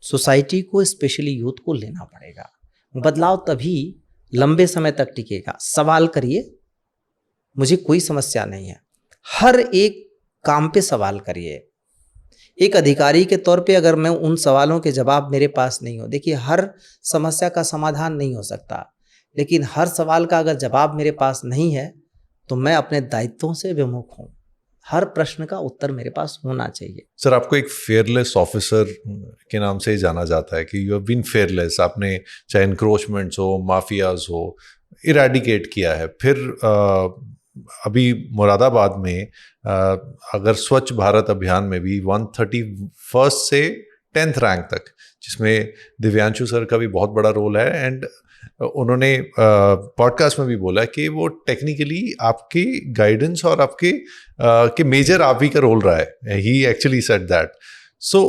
सोसाइटी को, स्पेशली यूथ को लेना पड़ेगा। बदलाव तभी लंबे समय तक टिकेगा। सवाल करिए, मुझे कोई समस्या नहीं है। हर एक काम पे सवाल करिए। एक अधिकारी के तौर पे अगर मैं उन सवालों के जवाब मेरे पास नहीं हो, देखिए हर समस्या का समाधान नहीं हो सकता, लेकिन हर सवाल का अगर जवाब मेरे पास नहीं है तो मैं अपने दायित्वों से विमुख हूँ। हर प्रश्न का उत्तर मेरे पास होना चाहिए। सर, आपको एक फेयरलेस ऑफिसर के नाम से जाना जाता है कि यू हैव बीन फेयरलेस। आपने चाहे इंक्रोचमेंट्स हो, माफियाज हो, इरेडिकेट किया है। फिर अभी मुरादाबाद में अगर स्वच्छ भारत अभियान में भी 131 से 10th रैंक तक, जिसमें दिव्यांशु सर का भी बहुत बड़ा रोल है। एंड उन्होंने पॉडकास्ट में भी बोला कि वो टेक्निकली आपके गाइडेंस और आपके के मेजर आप ही का रोल रहा है। He actually said that. So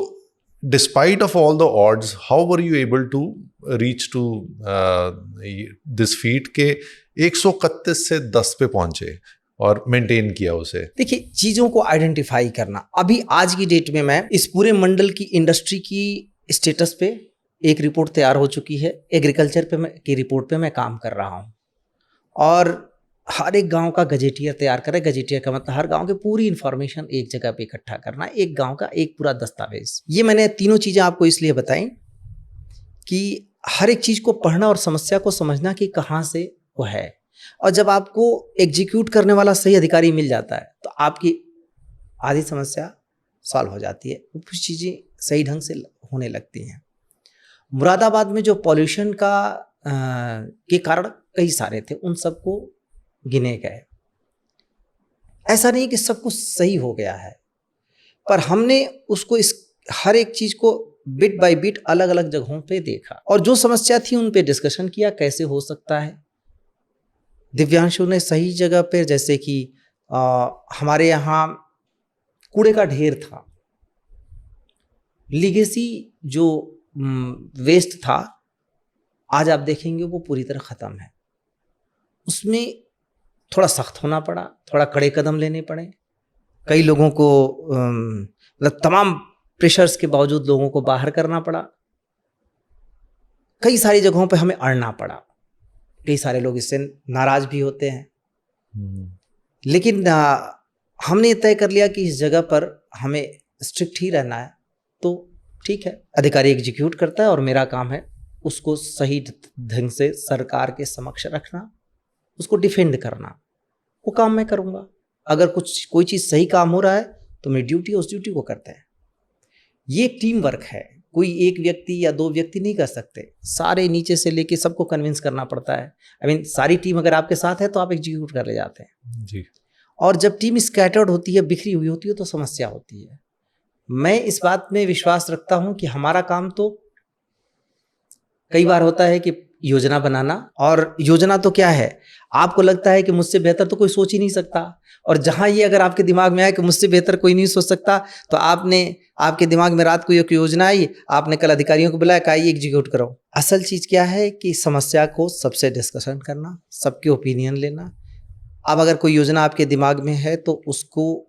despite of all the odds, how were you able to reach to this feat के 131 से 10 पे पहुंचे और मेंटेन किया उसे? देखिए, चीज़ों को आइडेंटिफाई करना। अभी आज की डेट में मैं इस पूरे मंडल की इंडस्ट्री की स्टेटस पे एक रिपोर्ट तैयार हो चुकी है। एग्रीकल्चर की रिपोर्ट पे मैं काम कर रहा हूँ, और हर एक गांव का गजेटियर तैयार कर रहे हैं। गजेटियर का मतलब हर गांव की पूरी इन्फॉर्मेशन एक जगह पे इकट्ठा करना, एक गांव का एक पूरा दस्तावेज। ये मैंने तीनों चीज़ें आपको इसलिए बताई कि हर एक चीज़ को पढ़ना और समस्या को समझना कि कहाँ से वो है। और जब आपको एग्जीक्यूट करने वाला सही अधिकारी मिल जाता है तो आपकी आधी समस्या सॉल्व हो जाती है, कुछ चीज़ें सही ढंग से होने लगती हैं। मुरादाबाद में जो पॉल्यूशन के कारण कई सारे थे, उन सबको गिने गए। ऐसा नहीं कि सब कुछ सही हो गया है, पर हमने उसको हर एक चीज़ को बिट बाय बिट अलग अलग जगहों पे देखा, और जो समस्या थी उन पे डिस्कशन किया कैसे हो सकता है। दिव्यांशु ने सही जगह पे, जैसे कि हमारे यहाँ कूड़े का ढेर था, लीगेसी जो वेस्ट था, आज आप देखेंगे वो पूरी तरह ख़त्म है। उसमें थोड़ा सख्त होना पड़ा, थोड़ा कड़े कदम लेने पड़े। कई लोगों को मतलब तमाम प्रेशर्स के बावजूद लोगों को बाहर करना पड़ा। कई सारी जगहों पे हमें अड़ना पड़ा। कई सारे लोग इससे नाराज भी होते हैं, लेकिन हमने तय कर लिया कि इस जगह पर हमें स्ट्रिक्ट ही रहना है। तो ठीक है, अधिकारी एग्जीक्यूट करता है और मेरा काम है उसको सही ढंग से सरकार के समक्ष रखना, उसको डिफेंड करना। वो काम मैं करूँगा। अगर कोई चीज़ सही काम हो रहा है तो मेरी ड्यूटी है, उस ड्यूटी को करते हैं। ये टीम वर्क है, कोई एक व्यक्ति या दो व्यक्ति नहीं कर सकते, सारे नीचे से लेके सबको कन्विंस करना पड़ता है। सारी टीम अगर आपके साथ है तो आप एग्जीक्यूट कर ले जाते हैं जी। और जब टीम स्कैटर्ड होती है, बिखरी हुई होती है, तो समस्या होती है। मैं इस बात में विश्वास रखता हूं कि हमारा काम तो कई बार होता है कि योजना बनाना, और योजना तो क्या है, आपको लगता है कि मुझसे बेहतर तो कोई सोच ही नहीं सकता, और जहां ये अगर आपके दिमाग में आए कि मुझसे बेहतर कोई नहीं सोच सकता, तो आपके दिमाग में रात को एक योजना आई, आपने कल अधिकारियों को बुलाया, कहा ये एग्जीक्यूट करो। असल चीज क्या है कि समस्या को सबसे डिस्कशन करना, सबके ओपिनियन लेना। अब अगर कोई योजना आपके दिमाग में है तो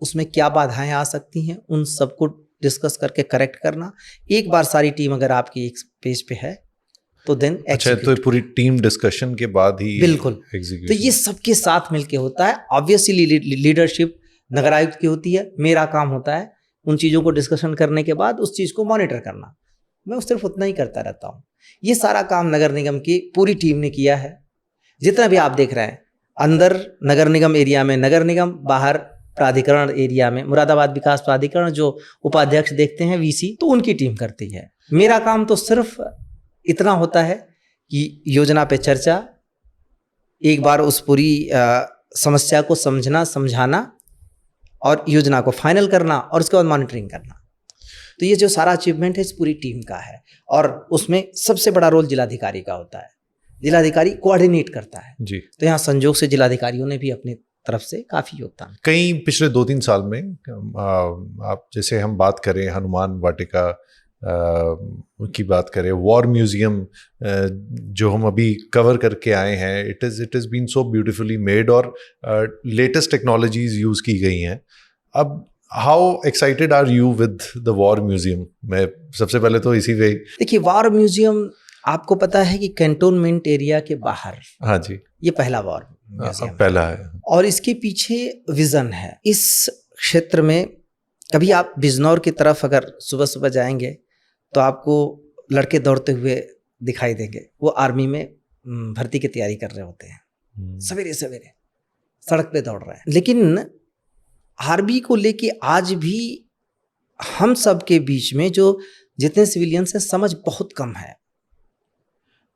उसमें क्या बाधाएं आ सकती हैं, उन सबको डिस्कस करके करेक्ट करना। एक बार सारी टीम अगर आपकी एक पेज पे है तो देन अच्छा, तो पूरी टीम डिस्कशन के बाद ही बिल्कुल। एग्जीक्यूशन। तो ये सबके साथ मिलके होता है। ऑब्वियसली लीडरशिप नगर आयुक्त की होती है, मेरा काम होता है उन चीज़ों को डिस्कशन करने के बाद उस चीज़ को मॉनिटर करना। मैं सिर्फ उतना ही करता रहता हूँ। ये सारा काम नगर निगम की पूरी टीम ने किया है। जितना भी आप देख रहे हैं, अंदर नगर निगम एरिया में नगर निगम, बाहर प्राधिकरण एरिया में मुरादाबाद विकास प्राधिकरण जो उपाध्यक्ष देखते हैं वीसी, तो उनकी टीम करती है। मेरा काम तो सिर्फ इतना होता है कि योजना पे चर्चा, एक बार उस पूरी समस्या को समझाना और योजना को फाइनल करना और उसके बाद मॉनिटरिंग करना। तो ये जो सारा अचीवमेंट है इस पूरी टीम का है, और उसमें सबसे बड़ा रोल जिलाधिकारी का होता है। जिलाधिकारी कोऑर्डिनेट करता है जी। तो यहाँ संजोग से जिलाधिकारियों ने भी अपनी तरफ से काफ़ी योगदान। कई पिछले 2-3 साल में आप जैसे हम बात करें हनुमान वाटिका की बात करें, वॉर म्यूजियम जो हम अभी कवर करके आए हैं, it is been so beautifully made और लेटेस्ट टेक्नोलॉजीज यूज़ की गई हैं। अब how excited are you with the war museum? मैं सबसे पहले तो इसी पे देखिए, वॉर म्यूजियम आपको पता है कि कैंटोनमेंट एरिया के बाहर, हाँ जी, ये पहला वॉर म्यूजियम पहला है, और इसके पीछे विजन है। इस क्षेत्र में कभी आप बिजनौर की तरफ अगर सुबह सुबह जाएंगे तो आपको लड़के दौड़ते हुए दिखाई देंगे। वो आर्मी में भर्ती की तैयारी कर रहे होते हैं, सवेरे सवेरे सड़क पे दौड़ रहे हैं। लेकिन आर्मी को लेके आज भी हम सब के बीच में जो जितने सिविलियंस हैं, समझ बहुत कम है।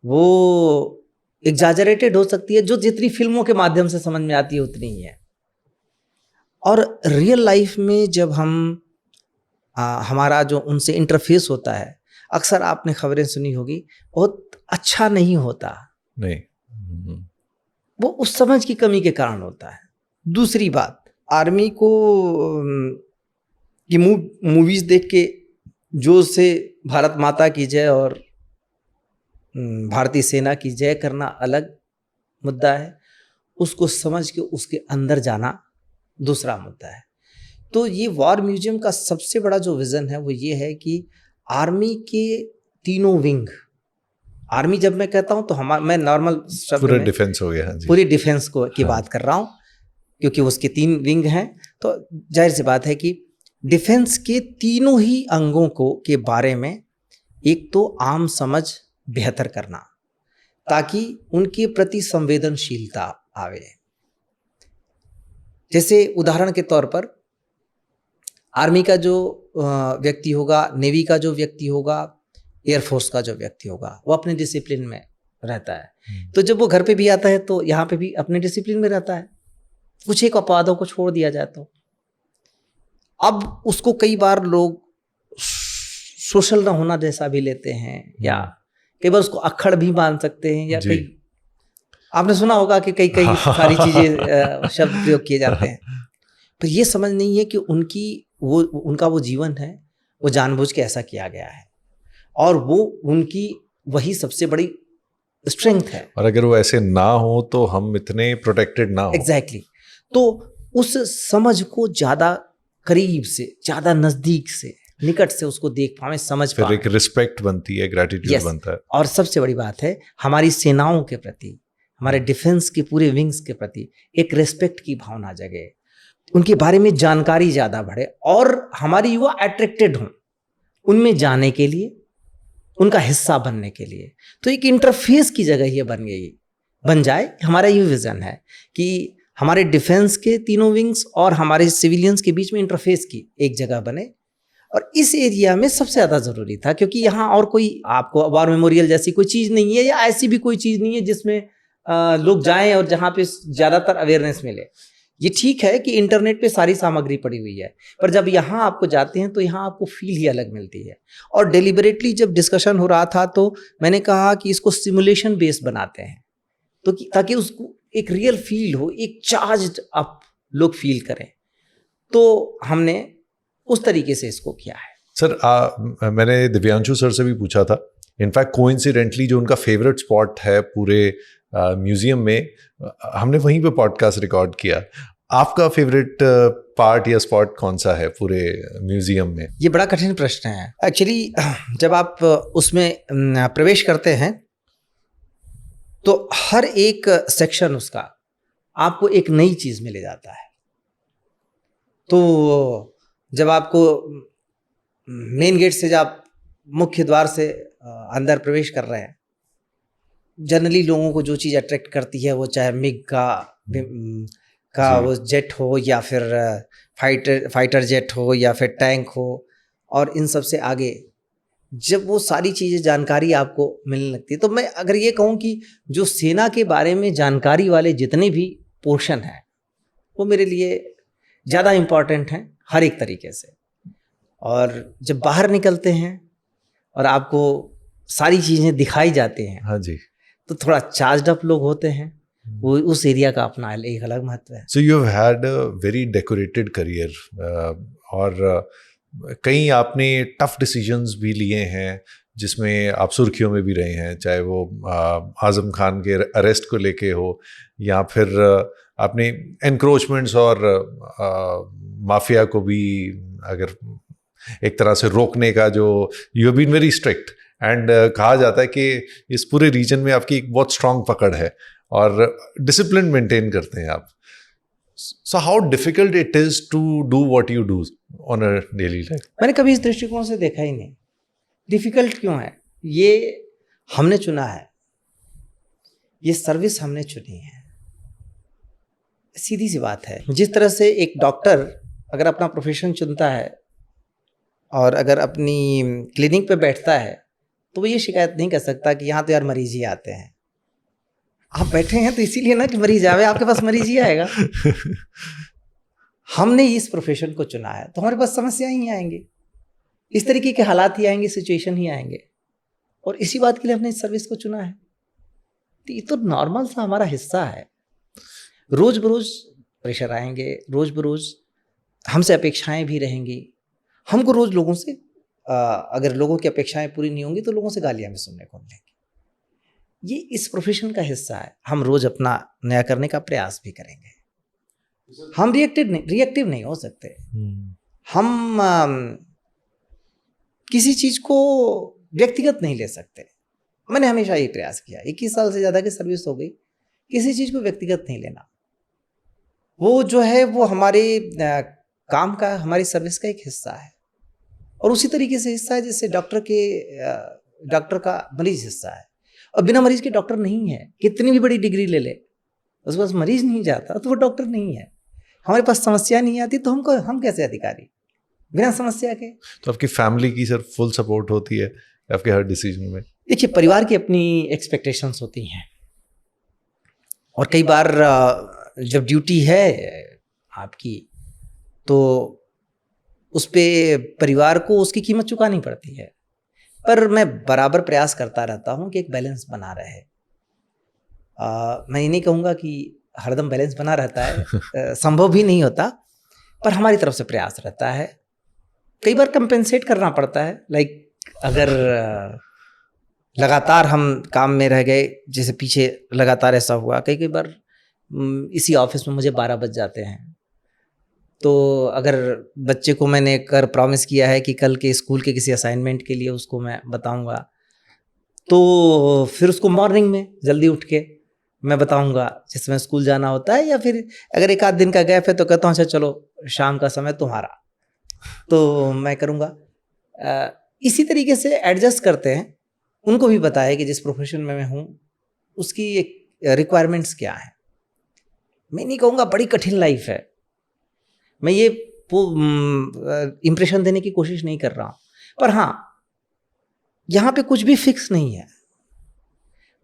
वो एग्जैजरेटेड हो सकती है, जो जितनी फिल्मों के माध्यम से समझ में आती है उतनी ही है। और रियल लाइफ में जब हमारा जो उनसे इंटरफेस होता है, अक्सर आपने खबरें सुनी होगी, बहुत अच्छा नहीं होता। नहीं, वो उस समझ की कमी के कारण होता है। दूसरी बात, आर्मी को ये मूवीज देख के जो से भारत माता की जय और भारतीय सेना की जय करना अलग मुद्दा है, उसको समझ के उसके अंदर जाना दूसरा मुद्दा है। तो ये वॉर म्यूजियम का सबसे बड़ा जो विजन है वो ये है कि आर्मी के तीनों विंग, आर्मी जब मैं कहता हूँ तो मैं नॉर्मल शब्द पूरा डिफेंस हो गया जी। पूरी डिफेंस की बात कर रहा हूँ, क्योंकि उसके 3 विंग हैं। तो जाहिर सी बात है कि डिफेंस के तीनों ही अंगों के बारे में एक तो आम समझ बेहतर करना, ताकि उनके प्रति संवेदनशीलता आवे। जैसे उदाहरण के तौर पर, आर्मी का जो व्यक्ति होगा, नेवी का जो व्यक्ति होगा, एयरफोर्स का जो व्यक्ति होगा, वो अपने डिसिप्लिन में रहता है। तो जब वो घर पे भी आता है तो यहाँ पे भी अपने डिसिप्लिन में रहता है। कुछ एक अपवादों को छोड़ दिया जाए तो अब उसको कई बार लोग सोशल ना होना जैसा भी लेते हैं, या कई बार उसको अक्खड़ भी मान सकते हैं, या कई आपने सुना होगा कि कई सारी चीजें शब्द प्रयोग किए जाते हैं। पर ये समझ नहीं है कि उनका वो जीवन है, वो जानबूझ के ऐसा किया गया है, और वो उनकी वही सबसे बड़ी स्ट्रेंथ है। और अगर वो ऐसे ना हो तो हम इतने प्रोटेक्टेड ना हो। एग्जैक्टली। तो उस समझ को ज़्यादा करीब से, ज़्यादा नज़दीक से, निकट से उसको देख पाए, समझ पाए, फिर एक रिस्पेक्ट बनती है, ग्रैटिट्यूड बनता है। और सबसे बड़ी बात है, हमारी सेनाओं के प्रति, हमारे डिफेंस के पूरे विंग्स के प्रति एक रेस्पेक्ट की भावना जगे, उनके बारे में जानकारी ज़्यादा बढ़े और हमारे युवा अट्रैक्टेड हों उनमें जाने के लिए, उनका हिस्सा बनने के लिए। तो एक इंटरफेस की जगह ये बन जाए। हमारा ये विज़न है कि हमारे डिफेंस के तीनों विंग्स और हमारे सिविलियंस के बीच में इंटरफेस की एक जगह बने। और इस एरिया में सबसे ज़्यादा ज़रूरी था क्योंकि यहाँ और कोई आपको वॉर मेमोरियल जैसी कोई चीज़ नहीं है या ऐसी भी कोई चीज़ नहीं है जिसमें लोग जाएं और जहाँ पे ज़्यादातर अवेयरनेस मिले। ये ठीक है कि इंटरनेट पे सारी सामग्री पड़ी हुई है, पर जब यहाँ आपको जाते हैं तो यहाँ आपको फील ही अलग मिलती है। और डेलिबरेटली जब डिस्कशन हो रहा था तो मैंने कहा कि इसको सिमुलेशन बेस्ड बनाते हैं, तो ताकि उसको एक रियल फील हो, एक चार्ज्ड अप लोग फील करें। तो हमने उस तरीके से इसको किया है। सर मैंने दिव्यांशु सर से भी पूछा था, इनफैक्ट कोइंसिडेंटली जो उनका फेवरेट स्पॉट है पूरे म्यूजियम में, हमने वहीं पे पॉडकास्ट रिकॉर्ड किया। आपका फेवरेट पार्ट या स्पॉट कौन सा है पूरे म्यूजियम में? ये बड़ा कठिन प्रश्न है एक्चुअली। जब आप उसमें प्रवेश करते हैं तो हर एक सेक्शन उसका आपको एक नई चीज़ में ले जाता है। तो जब आपको मेन गेट से, जब मुख्य द्वार से अंदर प्रवेश कर रहे हैं, जनरली लोगों को जो चीज़ अट्रैक्ट करती है वो चाहे मिग का वो जेट हो या फिर फाइटर जेट हो या फिर टैंक हो, और इन सब से आगे जब वो सारी चीज़ें जानकारी आपको मिलने लगती है, तो मैं अगर ये कहूँ कि जो सेना के बारे में जानकारी वाले जितने भी पोर्शन हैं वो मेरे लिए ज़्यादा इम्पॉर्टेंट हैं हर एक तरीके से। और जब बाहर निकलते हैं और आपको सारी चीज़ें दिखाई जाती हैं, हाँ जी, तो थोड़ा चार्ज्ड अप लोग होते हैं, वो उस एरिया का अपना एक अलग महत्व है। So you have had a very decorated career और कई आपने टफ डिसीजंस भी लिए हैं जिसमें आप सुर्खियों में भी रहे हैं, चाहे वो आज़म खान के अरेस्ट को लेके हो या फिर आपने एनक्रोचमेंट्स और माफिया को भी अगर एक तरह से रोकने का, जो you have been very strict and कहा जाता है कि इस पूरे रीजन में आपकी एक बहुत स्ट्रांग पकड़ है और डिसिप्लिन मेंटेन करते हैं आप। So how difficult it is to do what you do on a daily life? मैंने कभी इस दृष्टिकोण से देखा ही नहीं। डिफिकल्ट क्यों है? ये हमने चुना है, ये सर्विस हमने चुनी है, सीधी सी बात है। जिस तरह से एक डॉक्टर अगर अपना प्रोफेशन चुनता है और अगर अपनी क्लिनिक पे बैठता है तो वो ये शिकायत नहीं कर सकता कि यहाँ तो यार मरीज ही आते हैं। आप बैठे हैं तो इसीलिए ना कि मरीज आवे, आपके पास मरीज ही आएगा। हमने इस प्रोफेशन को चुना है तो हमारे पास समस्या ही आएंगी, इस तरीके के हालात ही आएंगे, सिचुएशन ही आएंगे, और इसी बात के लिए हमने इस सर्विस को चुना है। तो ये तो नॉर्मल सा हमारा हिस्सा है। रोज बरोज प्रेशर आएंगे, रोज बरोज हमसे अपेक्षाएं भी रहेंगी। हमको रोज लोगों से अगर लोगों की अपेक्षाएं पूरी नहीं होंगी तो लोगों से गालियां भी सुनने को मिलेंगी। ये इस प्रोफेशन का हिस्सा है। हम रोज अपना नया करने का प्रयास भी करेंगे। हम रिएक्टिव नहीं हो सकते। हम किसी चीज को व्यक्तिगत नहीं ले सकते। मैंने हमेशा ये प्रयास किया, 21 साल से ज़्यादा की सर्विस हो गई, किसी चीज़ को व्यक्तिगत नहीं लेना। वो जो है वो हमारे काम का, हमारी सर्विस का एक हिस्सा है, और उसी तरीके से हिस्सा है जैसे डॉक्टर का मरीज हिस्सा है। और बिना मरीज के डॉक्टर नहीं है। कितनी भी बड़ी डिग्री ले ले, उसके पास मरीज नहीं जाता तो वो डॉक्टर नहीं है। हमारे पास समस्या नहीं आती तो हम कैसे अधिकारी बिना समस्या के। तो आपकी फैमिली की सर फुल सपोर्ट होती है आपके हर डिसीजन में? देखिए, परिवार की अपनी एक्सपेक्टेशंस होती हैं, और कई बार जब ड्यूटी है आपकी तो उस पे परिवार को उसकी कीमत चुकानी पड़ती है। पर मैं बराबर प्रयास करता रहता हूँ कि एक बैलेंस बना रहे। मैं ये नहीं कहूँगा कि हरदम बैलेंस बना रहता है, संभव भी नहीं होता, पर हमारी तरफ से प्रयास रहता है। कई बार कंपेंसेट करना पड़ता है, लाइक अगर लगातार हम काम में रह गए, जैसे पीछे लगातार ऐसा हुआ, कई बार इसी ऑफिस में मुझे 12 बज जाते हैं, तो अगर बच्चे को मैंने कर प्रॉमिस किया है कि कल के स्कूल के किसी असाइनमेंट के लिए उसको मैं बताऊंगा, तो फिर उसको मॉर्निंग में जल्दी उठ के मैं बताऊंगा जिस समय स्कूल जाना होता है, या फिर अगर एक आध दिन का गैप है तो कहता हूँ अच्छा चलो शाम का समय तुम्हारा, तो मैं करूँगा। इसी तरीके से एडजस्ट करते हैं। उनको भी बताया कि जिस प्रोफेशन में मैं हूँ उसकी एक रिक्वायरमेंट्स क्या है। मैं नहीं कहूँगा बड़ी कठिन लाइफ है, मैं ये इम्प्रेशन देने की कोशिश नहीं कर रहा हूँ, पर हाँ यहाँ पे कुछ भी फिक्स नहीं है,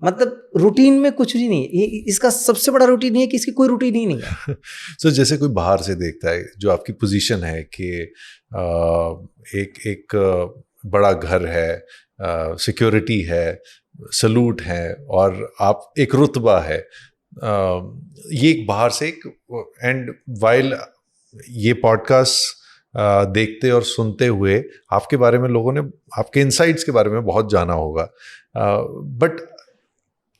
मतलब रूटीन में कुछ भी नहीं है। इसका सबसे बड़ा रूटीन है कि इसकी कोई रूटीन ही नहीं है। So, जैसे कोई बाहर से देखता है जो आपकी पोजीशन है कि एक बड़ा घर है, सिक्योरिटी है, सलूट है और आप एक रुतबा है, ये एक बाहर से एक, एंड वाइल ये पॉडकास्ट देखते और सुनते हुए आपके बारे में लोगों ने आपके इनसाइट्स के बारे में बहुत जाना होगा, बट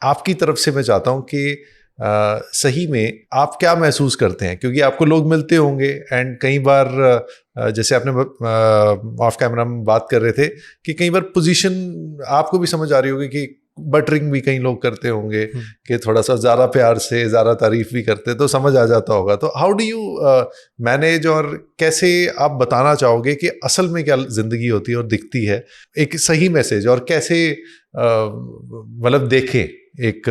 आपकी तरफ से मैं चाहता हूँ कि सही में आप क्या महसूस करते हैं, क्योंकि आपको लोग मिलते होंगे एंड कई बार जैसे आपने ऑफ कैमरा में बात कर रहे थे कि कई बार पोजीशन आपको भी समझ आ रही होगी कि बटरिंग भी कई लोग करते होंगे कि थोड़ा सा ज़्यादा प्यार से ज़्यादा तारीफ भी करते, तो समझ आ जाता होगा। तो हाउ डू यू मैनेज, और कैसे आप बताना चाहोगे कि असल में क्या ज़िंदगी होती है और दिखती है, एक सही मैसेज, और कैसे मतलब देखें एक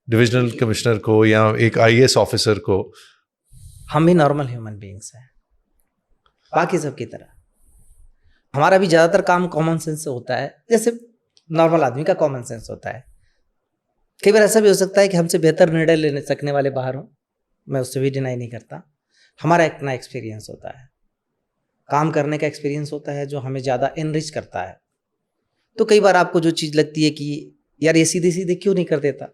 डिविजनल कमिश्नर को या एक IAS ऑफिसर को। हम भी नॉर्मल ह्यूमन बीइंग्स हैं बाकी सब की तरह। हमारा भी ज़्यादातर काम कॉमन सेंस से होता है, जैसे नॉर्मल आदमी का कॉमन सेंस होता है। कई बार ऐसा भी हो सकता है कि हमसे बेहतर निर्णय लेने सकने वाले बाहर हों, मैं उससे भी डिनाई नहीं करता। हमारा अपना एक्सपीरियंस होता है, काम करने का एक्सपीरियंस होता है जो हमें ज़्यादा एनरिच करता है। तो कई बार आपको जो चीज़ लगती है कि यार ये सीधे सीधे क्यों नहीं कर देता,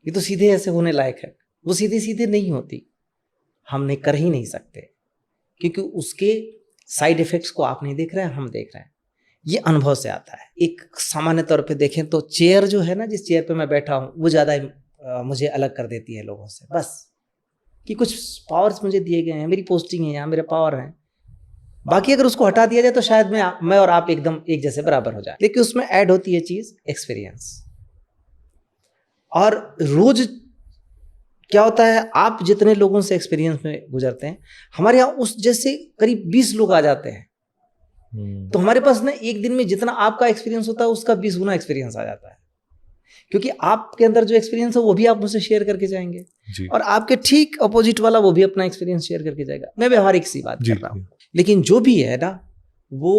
ये तो सीधे ऐसे होने लायक है, वो सीधे सीधे नहीं होती, हमने कर ही नहीं सकते, क्योंकि उसके साइड इफ़ेक्ट्स को आप नहीं देख रहे हैं, हम देख रहे हैं। ये अनुभव से आता है। एक सामान्य तौर पे देखें तो चेयर जो है ना, जिस चेयर पे मैं बैठा हूँ, वो ज़्यादा मुझे अलग कर देती है लोगों से, बस कि कुछ पावर्स मुझे दिए गए हैं, मेरी पोस्टिंग है यहाँ, मेरे पावर हैं। बाकी अगर उसको हटा दिया जाए तो शायद मैं और आप एकदम एक जैसे बराबर हो जाए, लेकिन उसमें ऐड होती है चीज़ एक्सपीरियंस। और रोज क्या होता है, आप जितने लोगों से एक्सपीरियंस में गुजरते हैं, हमारे यहाँ उस जैसे करीब 20 लोग आ जाते हैं, तो हमारे पास ना एक दिन में जितना आपका एक्सपीरियंस होता है उसका 20 गुना एक्सपीरियंस आ जाता है, क्योंकि आपके अंदर जो एक्सपीरियंस है वो भी आप मुझसे शेयर करके जाएंगे और आपके ठीक अपोजिट वाला वो भी अपना एक्सपीरियंस शेयर करके जाएगा। मैं व्यवहारिक सी बात कर रहा हूँ, लेकिन जो भी है ना वो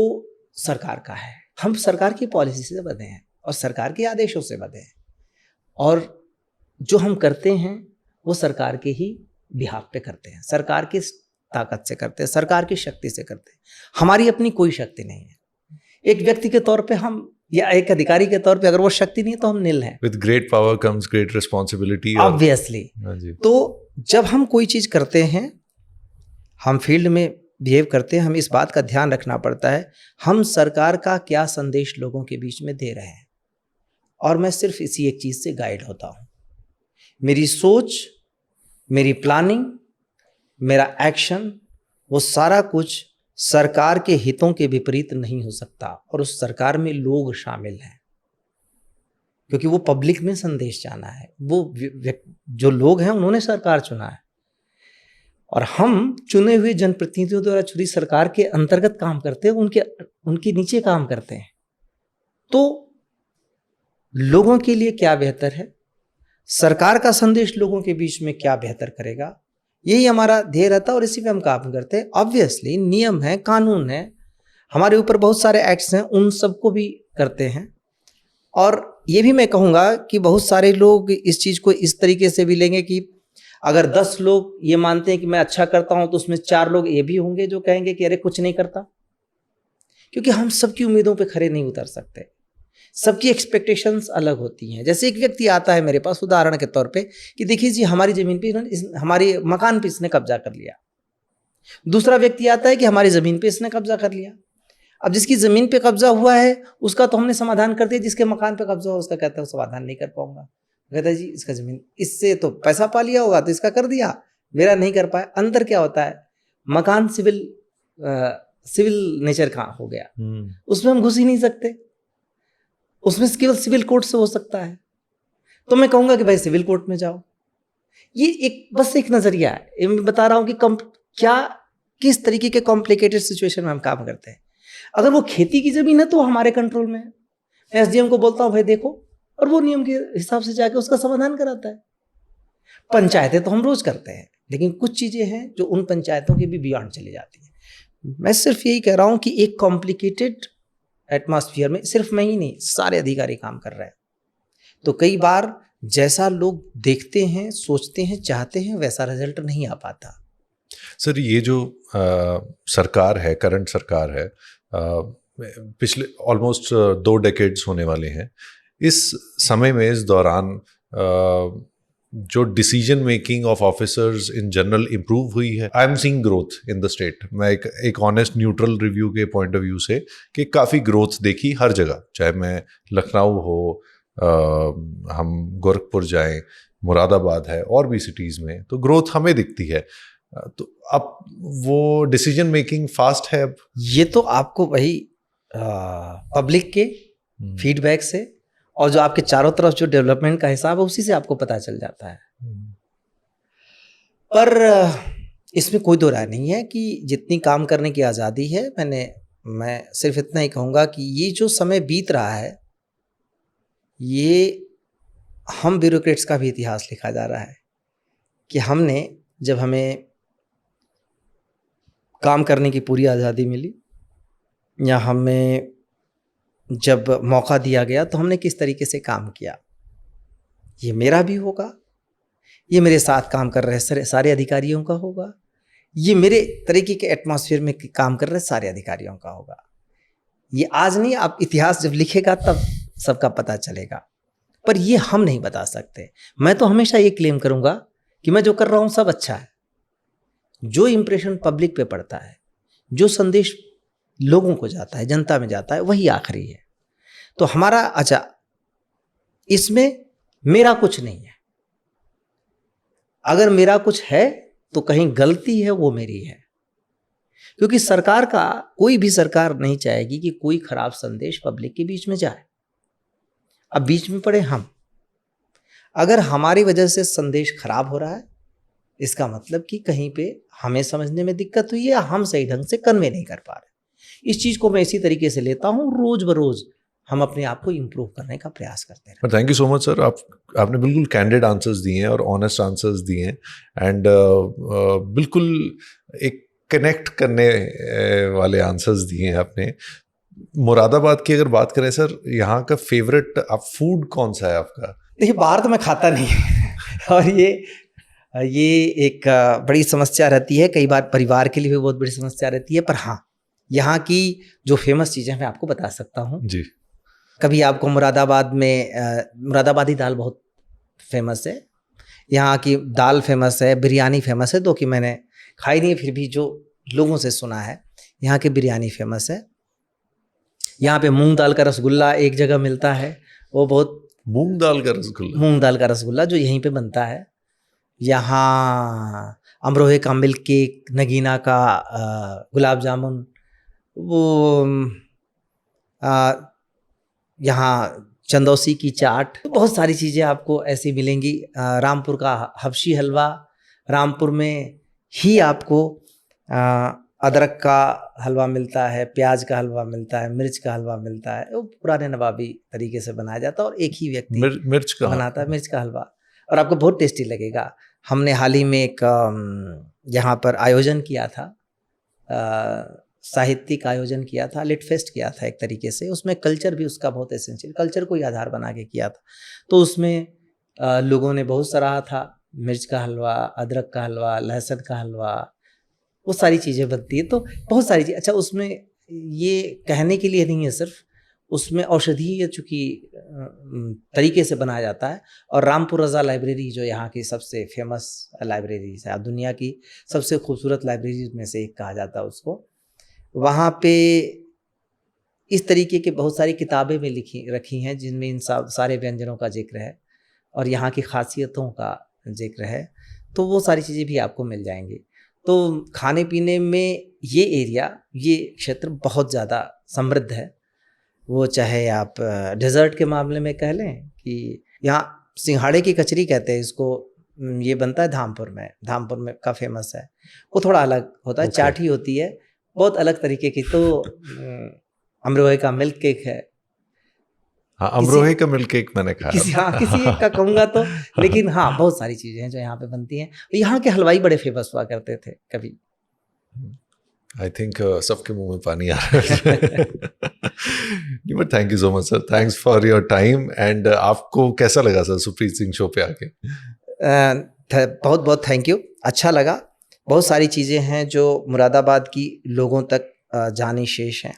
सरकार का है। हम सरकार की पॉलिसी से बंधे हैं और सरकार के आदेशों से बंधे हैं, और जो हम करते हैं वो सरकार के ही बिहाफ पे करते हैं, सरकार की ताकत से करते हैं, सरकार की शक्ति से करते हैं। हमारी अपनी कोई शक्ति नहीं है। एक व्यक्ति के तौर पे हम, या एक अधिकारी के तौर पे अगर वो शक्ति नहीं है तो हम नील हैं। With great power comes great responsibility. Obviously. तो जब हम कोई चीज़ करते हैं, हम फील्ड में बिहेव करते हैं, हमें इस बात का ध्यान रखना पड़ता है हम सरकार का क्या संदेश लोगों के बीच में दे रहे हैं, और मैं सिर्फ इसी एक चीज़ से गाइड होता हूँ। मेरी सोच, मेरी प्लानिंग, मेरा एक्शन, वो सारा कुछ सरकार के हितों के विपरीत नहीं हो सकता, और उस सरकार में लोग शामिल हैं, क्योंकि वो पब्लिक में संदेश जाना है। वो जो लोग हैं उन्होंने सरकार चुना है, और हम चुने हुए जनप्रतिनिधियों द्वारा चुनी सरकार के अंतर्गत काम करते हैं, उनके नीचे काम करते हैं। तो लोगों के लिए क्या बेहतर है, सरकार का संदेश लोगों के बीच में क्या बेहतर करेगा, यही हमारा ध्येय रहता है और इसी पे हम काम करते हैं। ऑब्वियसली नियम है, कानून है, हमारे ऊपर बहुत सारे एक्ट्स हैं, उन सबको भी करते हैं। और ये भी मैं कहूँगा कि बहुत सारे लोग इस चीज़ को इस तरीके से भी लेंगे कि अगर 10 लोग ये मानते हैं कि मैं अच्छा करता हूँ तो उसमें 4 लोग ये भी होंगे जो कहेंगे कि अरे कुछ नहीं करता, क्योंकि हम सबकी उम्मीदों पे खरे नहीं उतर सकते। सबकी एक्सपेक्टेशंस अलग होती हैं। जैसे एक व्यक्ति आता है मेरे पास उदाहरण के तौर पे कि देखिए जी हमारी ज़मीन पे, हमारे मकान पे इसने कब्जा कर लिया। दूसरा व्यक्ति आता है कि हमारी ज़मीन पे इसने कब्जा कर लिया। अब जिसकी ज़मीन पे कब्जा हुआ है उसका तो हमने समाधान कर दिया, जिसके मकान पे कब्जा हुआ उसका कहता है समाधान नहीं कर पाऊंगा। कहता है जी इसका ज़मीन, इससे तो पैसा पा लिया होगा तो इसका कर दिया, मेरा नहीं कर पाया। अंदर क्या होता है, मकान सिविल नेचर का हो गया, उसमें हम घुस ही नहीं सकते, उसमें केवल सिविल कोर्ट से हो सकता है। तो मैं कहूँगा कि भाई सिविल कोर्ट में जाओ। ये एक बस एक नज़रिया है, ये मैं बता रहा हूँ कि किस तरीके के कॉम्प्लिकेटेड सिचुएशन में हम काम करते हैं। अगर वो खेती की ज़मीन है तो हमारे कंट्रोल में है, मैं एसडीएम को बोलता हूँ भाई देखो, और वो नियम के हिसाब से जाके उसका समाधान कराता है। पंचायतें तो हम रोज करते हैं, लेकिन कुछ चीज़ें हैं जो उन पंचायतों के भी बियॉन्ड चली जाती हैं। मैं सिर्फ यही कह रहा हूँ कि एक कॉम्प्लिकेटेड एटमॉस्फेयर में सिर्फ मैं ही नहीं, सारे अधिकारी काम कर रहे हैं। तो कई बार जैसा लोग देखते हैं, सोचते हैं, चाहते हैं, वैसा रिजल्ट नहीं आ पाता। सर ये जो सरकार है, करंट सरकार है, पिछले ऑलमोस्ट 2 डेकेड्स होने वाले हैं। इस समय में, इस दौरान जो decision making of officers in general improve हुई है। I am seeing growth in the state. मैं एक ऑनेस्ट न्यूट्रल रिव्यू के पॉइंट ऑफ व्यू से कि काफ़ी ग्रोथ देखी हर जगह, चाहे मैं लखनऊ हो, हम गोरखपुर जाएं, मुरादाबाद है, और भी सिटीज़ में तो ग्रोथ हमें दिखती है। तो अब वो डिसीजन मेकिंग फास्ट है। अब ये तो आपको वही पब्लिक के फीडबैक से और जो आपके चारों तरफ जो डेवलपमेंट का हिसाब है उसी से आपको पता चल जाता है। पर इसमें कोई दो राय नहीं है कि जितनी काम करने की आज़ादी है, मैं सिर्फ इतना ही कहूँगा कि ये जो समय बीत रहा है, ये हम ब्यूरोक्रेट्स का भी इतिहास लिखा जा रहा है कि हमने, जब हमें काम करने की पूरी आज़ादी मिली या हमें जब मौका दिया गया, तो हमने किस तरीके से काम किया। ये मेरा भी होगा, ये मेरे साथ काम कर रहे सारे अधिकारियों का होगा, ये मेरे तरीके के एटमॉस्फेयर में काम कर रहे सारे अधिकारियों का होगा। ये आज नहीं, आप इतिहास जब लिखेगा तब सबका पता चलेगा, पर ये हम नहीं बता सकते। मैं तो हमेशा ये क्लेम करूँगा कि मैं जो कर रहा हूँ सब अच्छा है। जो इम्प्रेशन पब्लिक पे पड़ता है, जो संदेश लोगों को जाता है, जनता में जाता है, वही आखिरी है। तो हमारा, अच्छा, इसमें मेरा कुछ नहीं है। अगर मेरा कुछ है तो कहीं गलती है, वो मेरी है, क्योंकि सरकार का, कोई भी सरकार नहीं चाहेगी कि कोई खराब संदेश पब्लिक के बीच में जाए। अब बीच में पड़े हम, अगर हमारी वजह से संदेश खराब हो रहा है, इसका मतलब कि कहीं पे हमें समझने में दिक्कत हुई है, हम सही ढंग से कन्वे नहीं कर पा रहे। इस चीज़ को मैं इसी तरीके से लेता हूँ, रोज बरोज हम अपने आप को इम्प्रूव करने का प्रयास करते हैं। Thank you so much sir, आपने बिल्कुल कैंडिड आंसर्स दिए हैं और ऑनेस्ट आंसर्स दिए हैं, एंड बिल्कुल एक कनेक्ट करने वाले आंसर्स दिए हैं आपने। मुरादाबाद की अगर बात करें सर, यहाँ का फेवरेट आप फूड कौन सा है आपका? देखिए, बाहर तो मैं खाता नहीं और ये एक बड़ी समस्या रहती है, कई बार परिवार के लिए भी बहुत बड़ी समस्या रहती है। पर हाँ, यहाँ की जो फेमस चीज़ें मैं आपको बता सकता हूँ जी। कभी आपको मुरादाबाद में मुरादाबादी दाल बहुत फेमस है, यहाँ की दाल फेमस है, बिरयानी फेमस है, दो कि मैंने खाई नहीं, फिर भी जो लोगों से सुना है, यहाँ की बिरयानी फेमस है। यहाँ पे मूंग दाल का रसगुल्ला एक जगह मिलता है, वो बहुत, मूंग दाल का रसगुल्ला, मूंग दाल का रसगुल्ला जो यहीं पे बनता है। यहाँ अमरोहे का मिल्क केक, नगीना का गुलाब जामुन, वो यहाँ चंदौसी की चाट, तो बहुत सारी चीज़ें आपको ऐसी मिलेंगी। रामपुर का हबशी हलवा, रामपुर में ही आपको अदरक का हलवा मिलता है, प्याज का हलवा मिलता है, मिर्च का हलवा मिलता है। वो पुराने नवाबी तरीके से बनाया जाता है और एक ही व्यक्ति मिर्च का बनाता है मिर्च का हलवा, और आपको बहुत टेस्टी लगेगा। हमने हाल ही में एक यहाँ पर आयोजन किया था, साहित्यिक आयोजन किया था, लिट फेस्ट किया था एक तरीके से। उसमें कल्चर भी उसका बहुत एसेंशियल, कल्चर को ही आधार बना के किया था। तो उसमें लोगों ने बहुत सराहा था। मिर्च का हलवा, अदरक का हलवा, लहसुन का हलवा, वो सारी चीज़ें बनती है। तो बहुत सारी चीज़, अच्छा, उसमें ये कहने के लिए नहीं है सिर्फ, उसमें औषधीय चूँकि तरीके से बनाया जाता है। और रामपुर रज़ा लाइब्रेरी जो यहाँ की सबसे फेमस लाइब्रेरी है, दुनिया की सबसे खूबसूरत लाइब्रेरी में से एक कहा जाता है उसको, वहाँ पे इस तरीके के बहुत सारी किताबें में रखी हैं जिनमें इन सारे व्यंजनों का जिक्र है और यहाँ की खासियतों का जिक्र है। तो वो सारी चीज़ें भी आपको मिल जाएंगी। तो खाने पीने में ये एरिया, ये क्षेत्र बहुत ज़्यादा समृद्ध है। वो चाहे आप डेजर्ट के मामले में कह लें कि यहाँ सिंघाड़े की कचरी कहते हैं इसको, ये बनता है धामपुर में का फेमस है। वो थोड़ा अलग होता है, चाट ही होती है, बहुत अलग तरीके की। तो अमरोहे का मिल्क केक है। हाँ, अमरोहे का मिल्क केक मैंने खाया। किसी एक का कहूँगा तो, लेकिन हाँ बहुत सारी चीज़ें हैं जो यहाँ पे बनती हैं। यहाँ के हलवाई बड़े फेमस हुआ करते थे कभी। आई थिंक सबके मुंह में पानी आ रहा है। But thank you so much sir, thanks for your time. And आपको कैसा लगा सर सुप्रीत सिंह शो पे आके? बहुत बहुत थैंक यू, अच्छा लगा। बहुत सारी चीज़ें हैं जो मुरादाबाद की लोगों तक जानी शेष हैं।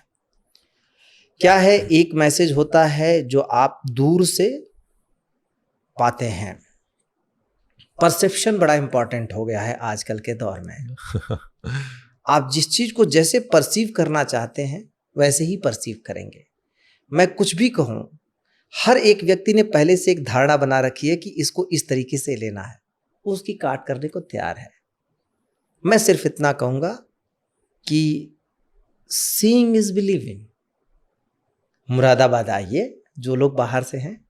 क्या है, एक मैसेज होता है जो आप दूर से पाते हैं। परसेप्शन बड़ा इंपॉर्टेंट हो गया है आजकल के दौर में। आप जिस चीज़ को जैसे परसीव करना चाहते हैं वैसे ही परसीव करेंगे। मैं कुछ भी कहूँ, हर एक व्यक्ति ने पहले से एक धारणा बना रखी है कि इसको इस तरीके से लेना है, वो उसकी काट करने को तैयार है। मैं सिर्फ इतना कहूँगा कि सीइंग इज बिलीविंग। मुरादाबाद आइए, जो लोग बाहर से हैं,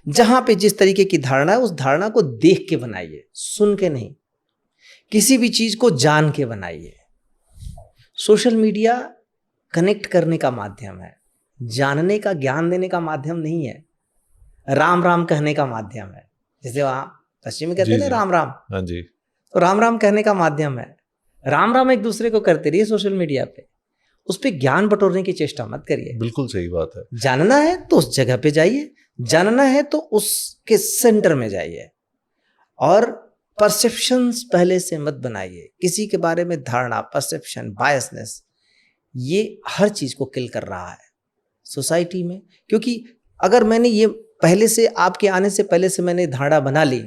जहाँ पे जिस तरीके की धारणा है उस धारणा को देख के बनाइए, सुन के नहीं। किसी भी चीज़ को जान के बनाइए। सोशल मीडिया कनेक्ट करने का माध्यम है, जानने का, ज्ञान देने का माध्यम नहीं है। राम राम कहने का माध्यम है। जैसे वहाँ पश्चिम में कहते हैं ना राम राम, हाँ जी, तो राम राम कहने का माध्यम है। राम राम एक दूसरे को करते रहिए सोशल मीडिया पे, उस पर ज्ञान बटोरने की चेष्टा मत करिए। बिल्कुल सही बात है। जानना है तो उस जगह पे जाइए, जानना है तो उसके सेंटर में जाइए, और परसेप्शंस पहले से मत बनाइए। किसी के बारे में धारणा, परसेप्शन, बायसनेस, ये हर चीज को किल कर रहा है सोसाइटी में। क्योंकि अगर मैंने ये पहले से, आपके आने से पहले से मैंने धारणा बना ली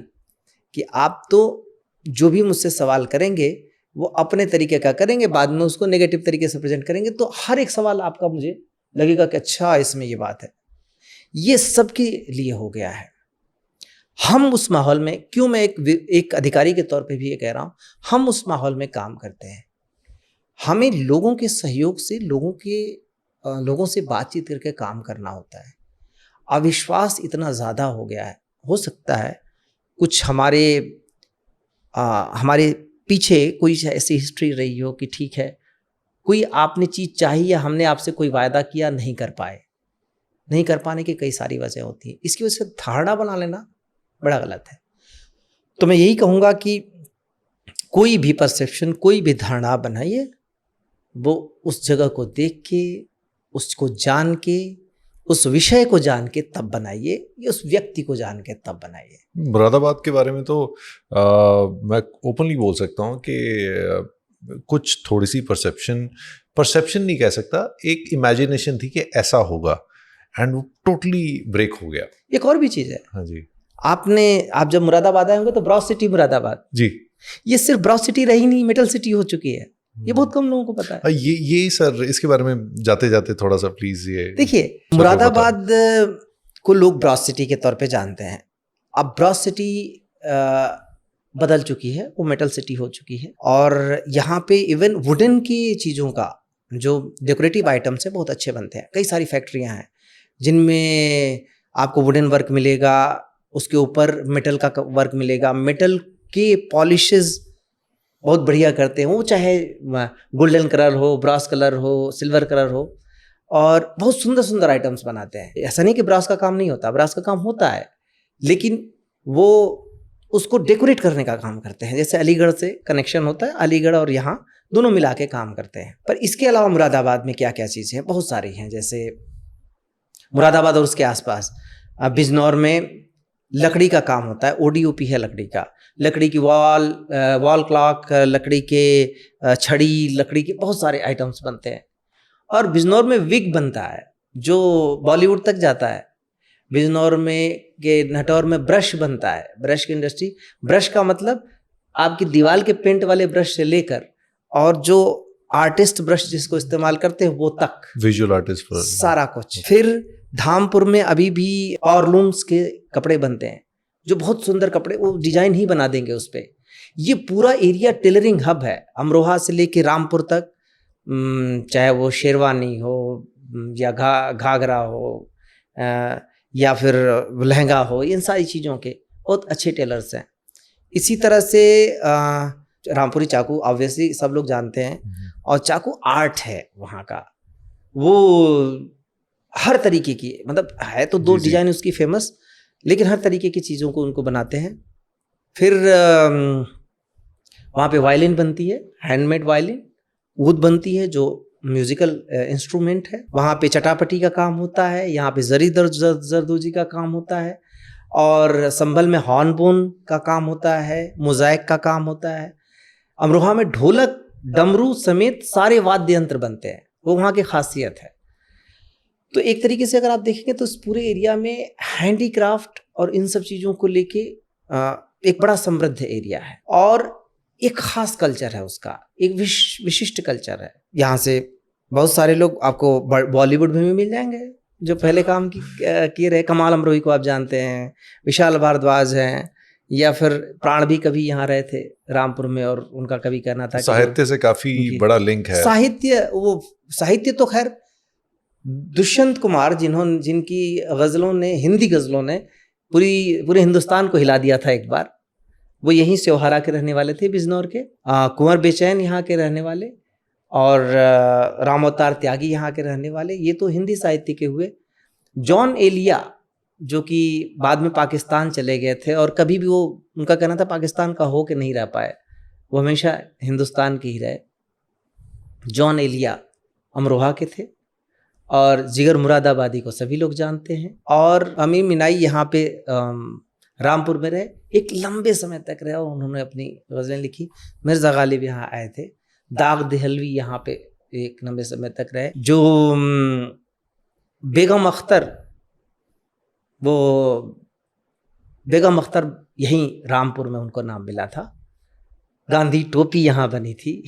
कि आप तो जो भी मुझसे सवाल करेंगे वो अपने तरीके का करेंगे, बाद में उसको नेगेटिव तरीके से प्रेजेंट करेंगे, तो हर एक सवाल आपका मुझे लगेगा कि अच्छा इसमें ये बात है। ये सबके लिए हो गया है। हम उस माहौल में, क्यों मैं एक अधिकारी के तौर पे भी ये कह रहा हूँ, हम उस माहौल में काम करते हैं। हमें लोगों के सहयोग से, लोगों से बातचीत करके काम करना होता है। अविश्वास इतना ज़्यादा हो गया है, हो सकता है कुछ हमारे पीछे कोई ऐसी हिस्ट्री रही हो कि ठीक है, कोई आपने चीज़ चाही या हमने आपसे कोई वायदा किया, नहीं कर पाए। नहीं कर पाने की कई सारी वजह होती है। इसकी वजह से धारणा बना लेना बड़ा गलत है। तो मैं यही कहूँगा कि कोई भी परसेप्शन, कोई भी धारणा बनाइए, वो उस जगह को देख के, उसको जान के, उस विषय को जान के तब बनाइए, या उस व्यक्ति को जान के तब बनाइए। मुरादाबाद के बारे में तो मैं ओपनली बोल सकता हूँ कि कुछ थोड़ी सी परसेप्शन नहीं कह सकता, एक इमेजिनेशन थी कि ऐसा होगा, एंड वो टोटली ब्रेक हो गया। एक और भी चीज़ है। हाँ जी, आप जब मुरादाबाद आए होंगे तो ब्रॉस सिटी मुरादाबाद जी, ये सिर्फ ब्रॉस सिटी रही नहीं, मेटल सिटी हो चुकी है। ये बहुत कम लोगों को पता है। ये सर, इसके बारे में जाते जाते थोड़ा सा प्लीज ये देखिए, मुरादाबाद को लोग ब्रॉस सिटी के तौर पे जानते हैं। अब ब्रॉस सिटी बदल चुकी है, वो मेटल सिटी हो चुकी है, और यहाँ पे इवन वुडन की चीज़ों का जो डेकोरेटिव आइटम्स है बहुत अच्छे बनते हैं। कई सारी फैक्ट्रियाँ हैं जिनमें आपको वुडन वर्क मिलेगा, उसके ऊपर मेटल का वर्क मिलेगा। मेटल के पॉलिशेस बहुत बढ़िया करते हैं वो, चाहे गोल्डन कलर हो, ब्रास कलर हो, सिल्वर कलर हो, और बहुत सुंदर सुंदर आइटम्स बनाते हैं। ऐसा नहीं कि ब्रास का काम नहीं होता, ब्रास का काम होता है, लेकिन वो उसको डेकोरेट करने का काम करते हैं। जैसे अलीगढ़ से कनेक्शन होता है, अलीगढ़ और यहाँ दोनों मिला के काम करते हैं। पर इसके अलावा मुरादाबाद में क्या क्या चीज़ें हैं, बहुत सारी हैं। जैसे मुरादाबाद और उसके आसपास बिजनौर में लकड़ी का काम होता है, ODOP है लकड़ी की वॉल क्लॉक, लकड़ी के छड़ी, लकड़ी के बहुत सारे आइटम्स बनते हैं। और बिजनौर में विग बनता है जो बॉलीवुड तक जाता है। बिजनौर में के नटौर में ब्रश बनता है, ब्रश की इंडस्ट्री। ब्रश का मतलब आपकी दीवार के पेंट वाले ब्रश से लेकर और जो आर्टिस्ट ब्रश जिसको इस्तेमाल करते हैं वो तक, विजुअल आर्टिस्ट सारा कुछ। फिर धामपुर में अभी भी ऑरलूम्स के कपड़े बनते हैं जो बहुत सुंदर कपड़े, वो डिजाइन ही बना देंगे उस पर। ये पूरा एरिया टेलरिंग हब है, अमरोहा से लेके रामपुर तक, चाहे वो शेरवानी हो या घाघरा हो, या फिर लहंगा हो, इन सारी चीज़ों के बहुत अच्छे टेलर्स हैं। इसी तरह से रामपुरी चाकू ऑब्वियसली सब लोग जानते हैं, और चाकू आर्ट है वहाँ का, वो हर तरीके की, मतलब है तो दो डिजाइन उसकी फेमस, लेकिन हर तरीके की चीज़ों को उनको बनाते हैं। फिर वहाँ पे वायलिन बनती है, हैंडमेड वायलिन, ऊद बनती है जो म्यूजिकल इंस्ट्रूमेंट है। वहाँ पे चटापटी का काम होता है, यहाँ पे जरी जरदोजी का काम होता है, और संभल में हॉर्नबोन का काम होता है, मोज़ाइक का काम होता है। अमरोहा में ढोलक, डमरू समेत सारे वाद्य यंत्र बनते हैं, वो वहाँ की खासियत है। तो एक तरीके से अगर आप देखेंगे तो इस पूरे एरिया में हैंडीक्राफ्ट और इन सब चीज़ों को लेके एक बड़ा समृद्ध एरिया है, और एक खास कल्चर है उसका, एक विशिष्ट कल्चर है। यहाँ से बहुत सारे लोग आपको बॉलीवुड में भी मिल जाएंगे जो पहले काम किए रहे। कमाल अमरोही को आप जानते हैं, विशाल भारद्वाज हैं, या फिर प्राण भी कभी यहाँ रहे थे रामपुर में, और उनका कभी कहना था साहित्य से काफी बड़ा लिंक है। साहित्य तो खैर दुष्यंत कुमार जिनकी गजलों ने, हिंदी गजलों ने पूरे हिंदुस्तान को हिला दिया था एक बार, वो यहीं से ओहारा के रहने वाले थे, बिजनौर के। कुंवर बेचैन यहाँ के रहने वाले, और राम अवतार त्यागी यहाँ के रहने वाले, ये तो हिंदी साहित्य के हुए। जॉन एलिया जो कि बाद में पाकिस्तान चले गए थे, और कभी भी वो, उनका कहना था पाकिस्तान का हो के नहीं रह पाए, वो हमेशा हिंदुस्तान के ही रहे। जॉन एलिया अमरोहा के थे, और जिगर मुरादाबादी को सभी लोग जानते हैं। और अमीर मिनाई यहाँ पे रामपुर में रहे, एक लंबे समय तक रहे, और उन्होंने अपनी गज़लें लिखी। मिर्ज़ा गालिब यहाँ आए थे, दाग देहलवी यहाँ पे एक लंबे समय तक रहे। जो बेगम अख्तर, वो बेगम अख्तर यहीं रामपुर में उनको नाम मिला था। गांधी टोपी यहाँ बनी थी,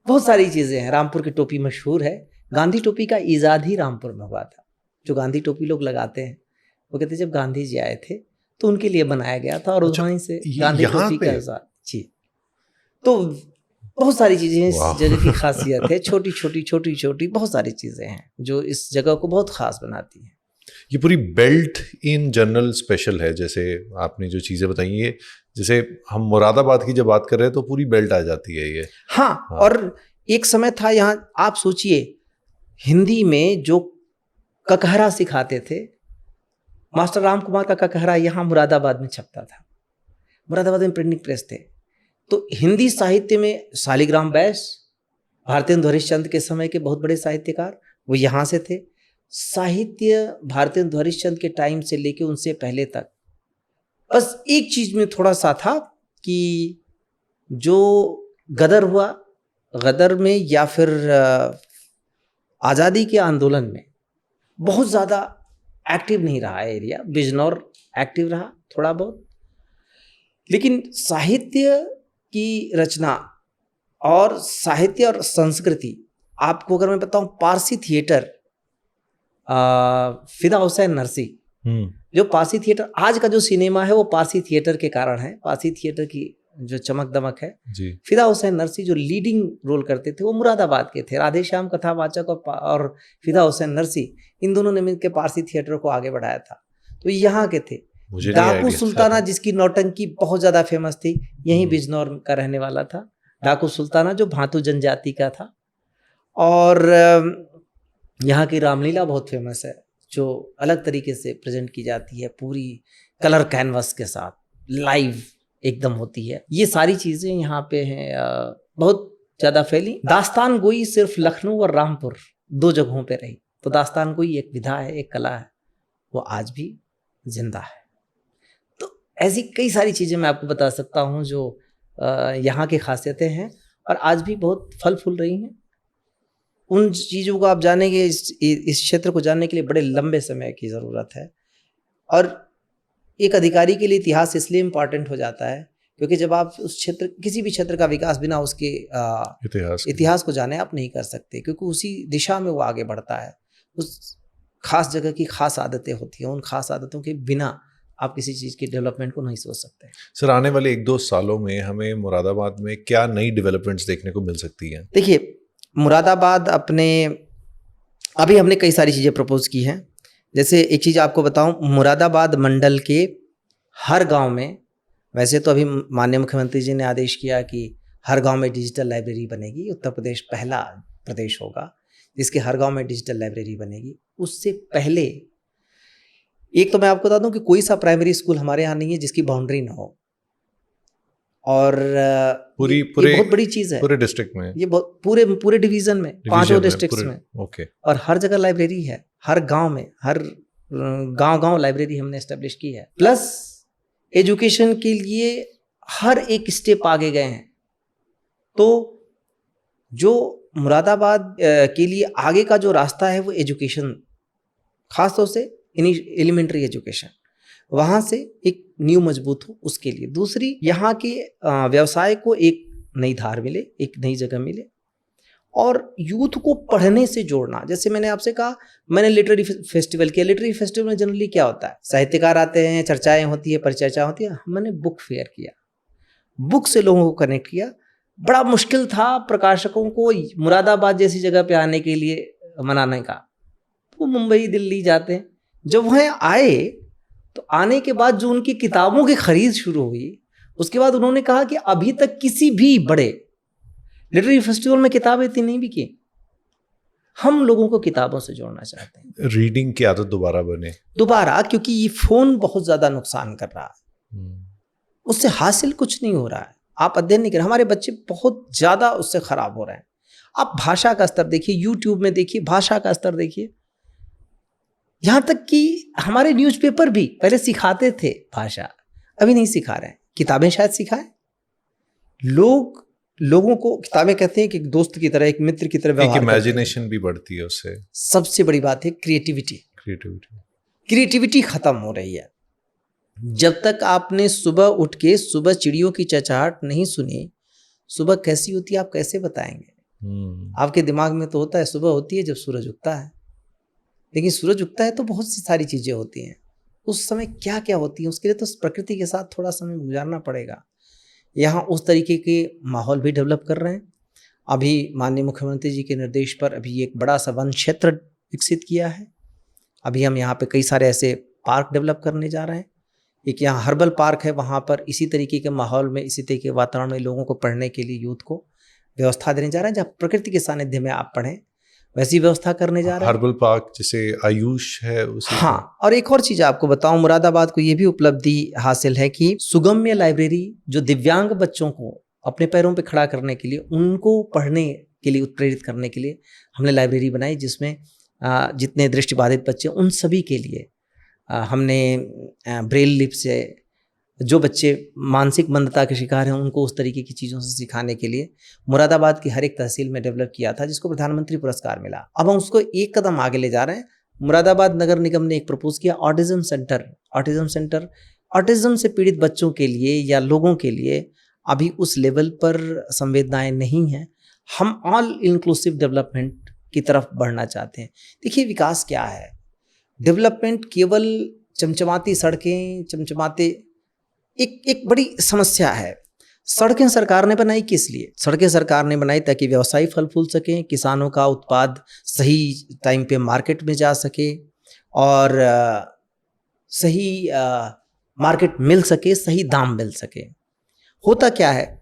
बहुत सारी चीज़ें हैं। रामपुर की टोपी मशहूर है, गांधी टोपी का ईजाद ही रामपुर में हुआ था। जो गांधी टोपी लोग लगाते हैं, वो कहते हैं जब गांधी जी आए थे तो उनके लिए बनाया गया था, और वहीं से गांधी टोपी का ईजाद। जी, तो बहुत सारी चीज़ें इस जगह की खासियत है, छोटी छोटी बहुत सारी चीज़ें हैं जो इस जगह को बहुत ख़ास बनाती हैं। ये पूरी बेल्ट इन जनरल स्पेशल है, जैसे आपने जो चीज़ें बताई, ये जैसे हम मुरादाबाद की जब बात कर रहे हैं तो पूरी बेल्ट आ जाती है ये। हाँ, और एक समय था यहाँ, आप सोचिए, हिंदी में जो ककहरा सिखाते थे, मास्टर राम कुमार का ककहरा यहाँ मुरादाबाद में छपता था। मुरादाबाद में प्रिंटिंग प्रेस थे, तो हिंदी साहित्य में शालिग्राम बैस, भारतेंदु हरिश्चंद्र के समय के बहुत बड़े साहित्यकार, वो यहाँ से थे। साहित्य भारतेंदु हरिश्चंद्र के टाइम से लेके उनसे पहले तक, बस एक चीज में थोड़ा सा था कि जो गदर हुआ, गदर में या फिर आज़ादी के आंदोलन में बहुत ज़्यादा एक्टिव नहीं रहा एरिया। बिजनौर एक्टिव रहा थोड़ा बहुत, लेकिन साहित्य की रचना और साहित्य और संस्कृति, आपको अगर मैं बताऊं, पारसी थिएटर, फिदा हुसैन नरसी, जो पारसी थिएटर, आज का जो सिनेमा है वो पारसी थिएटर के कारण है, पारसी थिएटर की जो चमक दमक है जी। फिदा हुसैन नरसी जो लीडिंग रोल करते थे वो मुरादाबाद के थे। राधे श्याम कथावाचक और फिदा हुसैन नरसी, इन दोनों ने मिलकर पारसी थिएटर को आगे बढ़ाया था, तो यहाँ के थे। डाकू सुल्ताना जिसकी नौटंकी बहुत ज्यादा फेमस थी, यहीं बिजनौर का रहने वाला था। डाकू सुल्ताना जो भातु जनजाति का था। और यहाँ की रामलीला बहुत फेमस है, जो अलग तरीके से प्रेजेंट की जाती है, पूरी कलर कैनवस के साथ लाइव एकदम होती है। ये सारी चीज़ें यहाँ पे हैं, बहुत ज़्यादा फैली। दास्तान गोई सिर्फ लखनऊ और रामपुर दो जगहों पे रही, तो दास्तान गोई एक विधा है, एक कला है, वो आज भी जिंदा है। तो ऐसी कई सारी चीज़ें मैं आपको बता सकता हूँ जो यहाँ की खासियतें हैं और आज भी बहुत फल फूल रही हैं। उन चीज़ों को आप जानेंगे, इस क्षेत्र को जानने के लिए बड़े लंबे समय की ज़रूरत है। और एक अधिकारी के लिए इतिहास इसलिए इम्पॉर्टेंट हो जाता है क्योंकि जब आप उस क्षेत्र, किसी भी क्षेत्र का विकास बिना उसके इतिहास को जाने आप नहीं कर सकते, क्योंकि उसी दिशा में वो आगे बढ़ता है। उस खास जगह की खास आदतें होती हैं, उन खास आदतों के बिना आप किसी चीज़ की डेवलपमेंट को नहीं सोच सकते। सर, आने वाले 1-2 सालों में हमें मुरादाबाद में क्या नई डेवलपमेंट्स देखने को मिल सकती हैं? देखिए, मुरादाबाद अभी हमने कई सारी चीज़ें प्रपोज की हैं, जैसे एक चीज़ आपको बताऊं, मुरादाबाद मंडल के हर गांव में, वैसे तो अभी माननीय मुख्यमंत्री जी ने आदेश किया कि हर गांव में डिजिटल लाइब्रेरी बनेगी, उत्तर प्रदेश पहला प्रदेश होगा जिसके हर गांव में डिजिटल लाइब्रेरी बनेगी। उससे पहले एक तो मैं आपको बता दूं कि कोई सा प्राइमरी स्कूल हमारे यहाँ नहीं है जिसकी बाउंड्री ना हो, और पूरी ये पूरे बहुत बड़ी चीज़ है, पूरे डिस्ट्रिक्ट में, ये बहुत पूरे डिवीजन में, 5 डिस्ट्रिक्ट्स में, ओके, और हर जगह लाइब्रेरी है, हर गांव में, हर गांव लाइब्रेरी हमने एस्टेब्लिश की है। प्लस एजुकेशन के लिए हर एक स्टेप आगे गए हैं। तो जो मुरादाबाद के लिए आगे का जो रास्ता है वो एजुकेशन, खासतौर से एलिमेंट्री एजुकेशन, वहाँ से एक नींव मजबूत हो, उसके लिए। दूसरी, यहाँ के व्यवसाय को एक नई धार मिले, एक नई जगह मिले, और यूथ को पढ़ने से जोड़ना। जैसे मैंने आपसे कहा, मैंने लिटरेरी फेस्टिवल किया। लिटरेरी फेस्टिवल में जनरली क्या होता है, साहित्यकार आते हैं, चर्चाएं होती है, परिचर्चा होती है। मैंने बुक फेयर किया, बुक से लोगों को कनेक्ट किया। बड़ा मुश्किल था प्रकाशकों को मुरादाबाद जैसी जगह पे आने के लिए मनाने का। वो मुंबई दिल्ली जाते हैं, जब वहाँ आए तो आने के बाद जो उनकी किताबों की खरीद शुरू हुई, उसके बाद उन्होंने कहा कि अभी तक किसी भी बड़े लिटरेरी फेस्टिवल में किताबें इतनी नहीं बिकी। हम लोगों को किताबों से जोड़ना चाहते हैं, रीडिंग की आदत दोबारा बने, क्योंकि ये फोन बहुत ज्यादा नुकसान कर रहा है, उससे हासिल कुछ नहीं हो रहा है। आप अध्ययन नहीं कर, हमारे बच्चे बहुत ज्यादा उससे खराब हो रहे हैं। आप भाषा का स्तर देखिए, यूट्यूब में देखिए, भाषा का स्तर देखिए। यहां तक कि हमारे न्यूज़पेपर भी पहले सिखाते थे भाषा, अभी नहीं सिखा रहे हैं। किताबें शायद सिखाएं, लोगों को किताबें कहते हैं कि एक दोस्त की तरह, एक मित्र की तरह व्यवहार, इमेजिनेशन भी बढ़ती है उससे। सबसे बड़ी बात है क्रिएटिविटी खत्म हो रही है। जब तक आपने सुबह उठ के सुबह चिड़ियों की चहचहाट नहीं सुनी, सुबह कैसी होती है आप कैसे बताएंगे? आपके दिमाग में तो होता है सुबह होती है जब सूरज उगता है, लेकिन सूरज उगता है तो बहुत सी सारी चीजें होती हैं, उस समय क्या क्या होती है, उसके लिए तो प्रकृति के साथ थोड़ा समय गुजारना पड़ेगा। यहाँ उस तरीके के माहौल भी डेवलप कर रहे हैं। अभी माननीय मुख्यमंत्री जी के निर्देश पर अभी एक बड़ा सा वन क्षेत्र विकसित किया है। अभी हम यहाँ पे कई सारे ऐसे पार्क डेवलप करने जा रहे हैं। एक यहाँ हर्बल पार्क है, वहाँ पर इसी तरीके के माहौल में, इसी तरीके के वातावरण में लोगों को पढ़ने के लिए, यूथ को व्यवस्था देने जा रहे हैं, जहाँ प्रकृति के सानिध्य में आप पढ़ें, वैसी व्यवस्था करने जा रहे हैं। हर्बल पार्क जैसे आयुष है उसी। हाँ, और एक और चीज आपको बताऊं, मुरादाबाद को ये भी उपलब्धि हासिल है कि सुगम्य लाइब्रेरी, जो दिव्यांग बच्चों को अपने पैरों पे खड़ा करने के लिए, उनको पढ़ने के लिए उत्प्रेरित करने के लिए हमने लाइब्रेरी बनाई, जिसमें जितने दृष्टिबाधित बच्चे, उन सभी के लिए हमने ब्रेल लिप से, जो बच्चे मानसिक मंदता के शिकार हैं, उनको उस तरीके की चीज़ों से सिखाने के लिए मुरादाबाद की हर एक तहसील में डेवलप किया था, जिसको प्रधानमंत्री पुरस्कार मिला। अब हम उसको एक कदम आगे ले जा रहे हैं। मुरादाबाद नगर निगम ने एक प्रपोज किया, ऑटिज्म सेंटर। ऑटिज्म से पीड़ित बच्चों के लिए या लोगों के लिए अभी उस लेवल पर संवेदनाएं नहीं हैं। हम ऑल इंक्लूसिव डेवलपमेंट की तरफ बढ़ना चाहते हैं। देखिए, विकास क्या है? डेवलपमेंट केवल चमचमाती सड़कें, चमचमाते एक बड़ी समस्या है। सड़कें सरकार ने बनाई किस लिए? सड़कें सरकार ने बनाई ताकि व्यवसायी फल फूल सकें, किसानों का उत्पाद सही टाइम पे मार्केट में जा सके, और सही मार्केट मिल सके, सही दाम मिल सके। होता क्या है,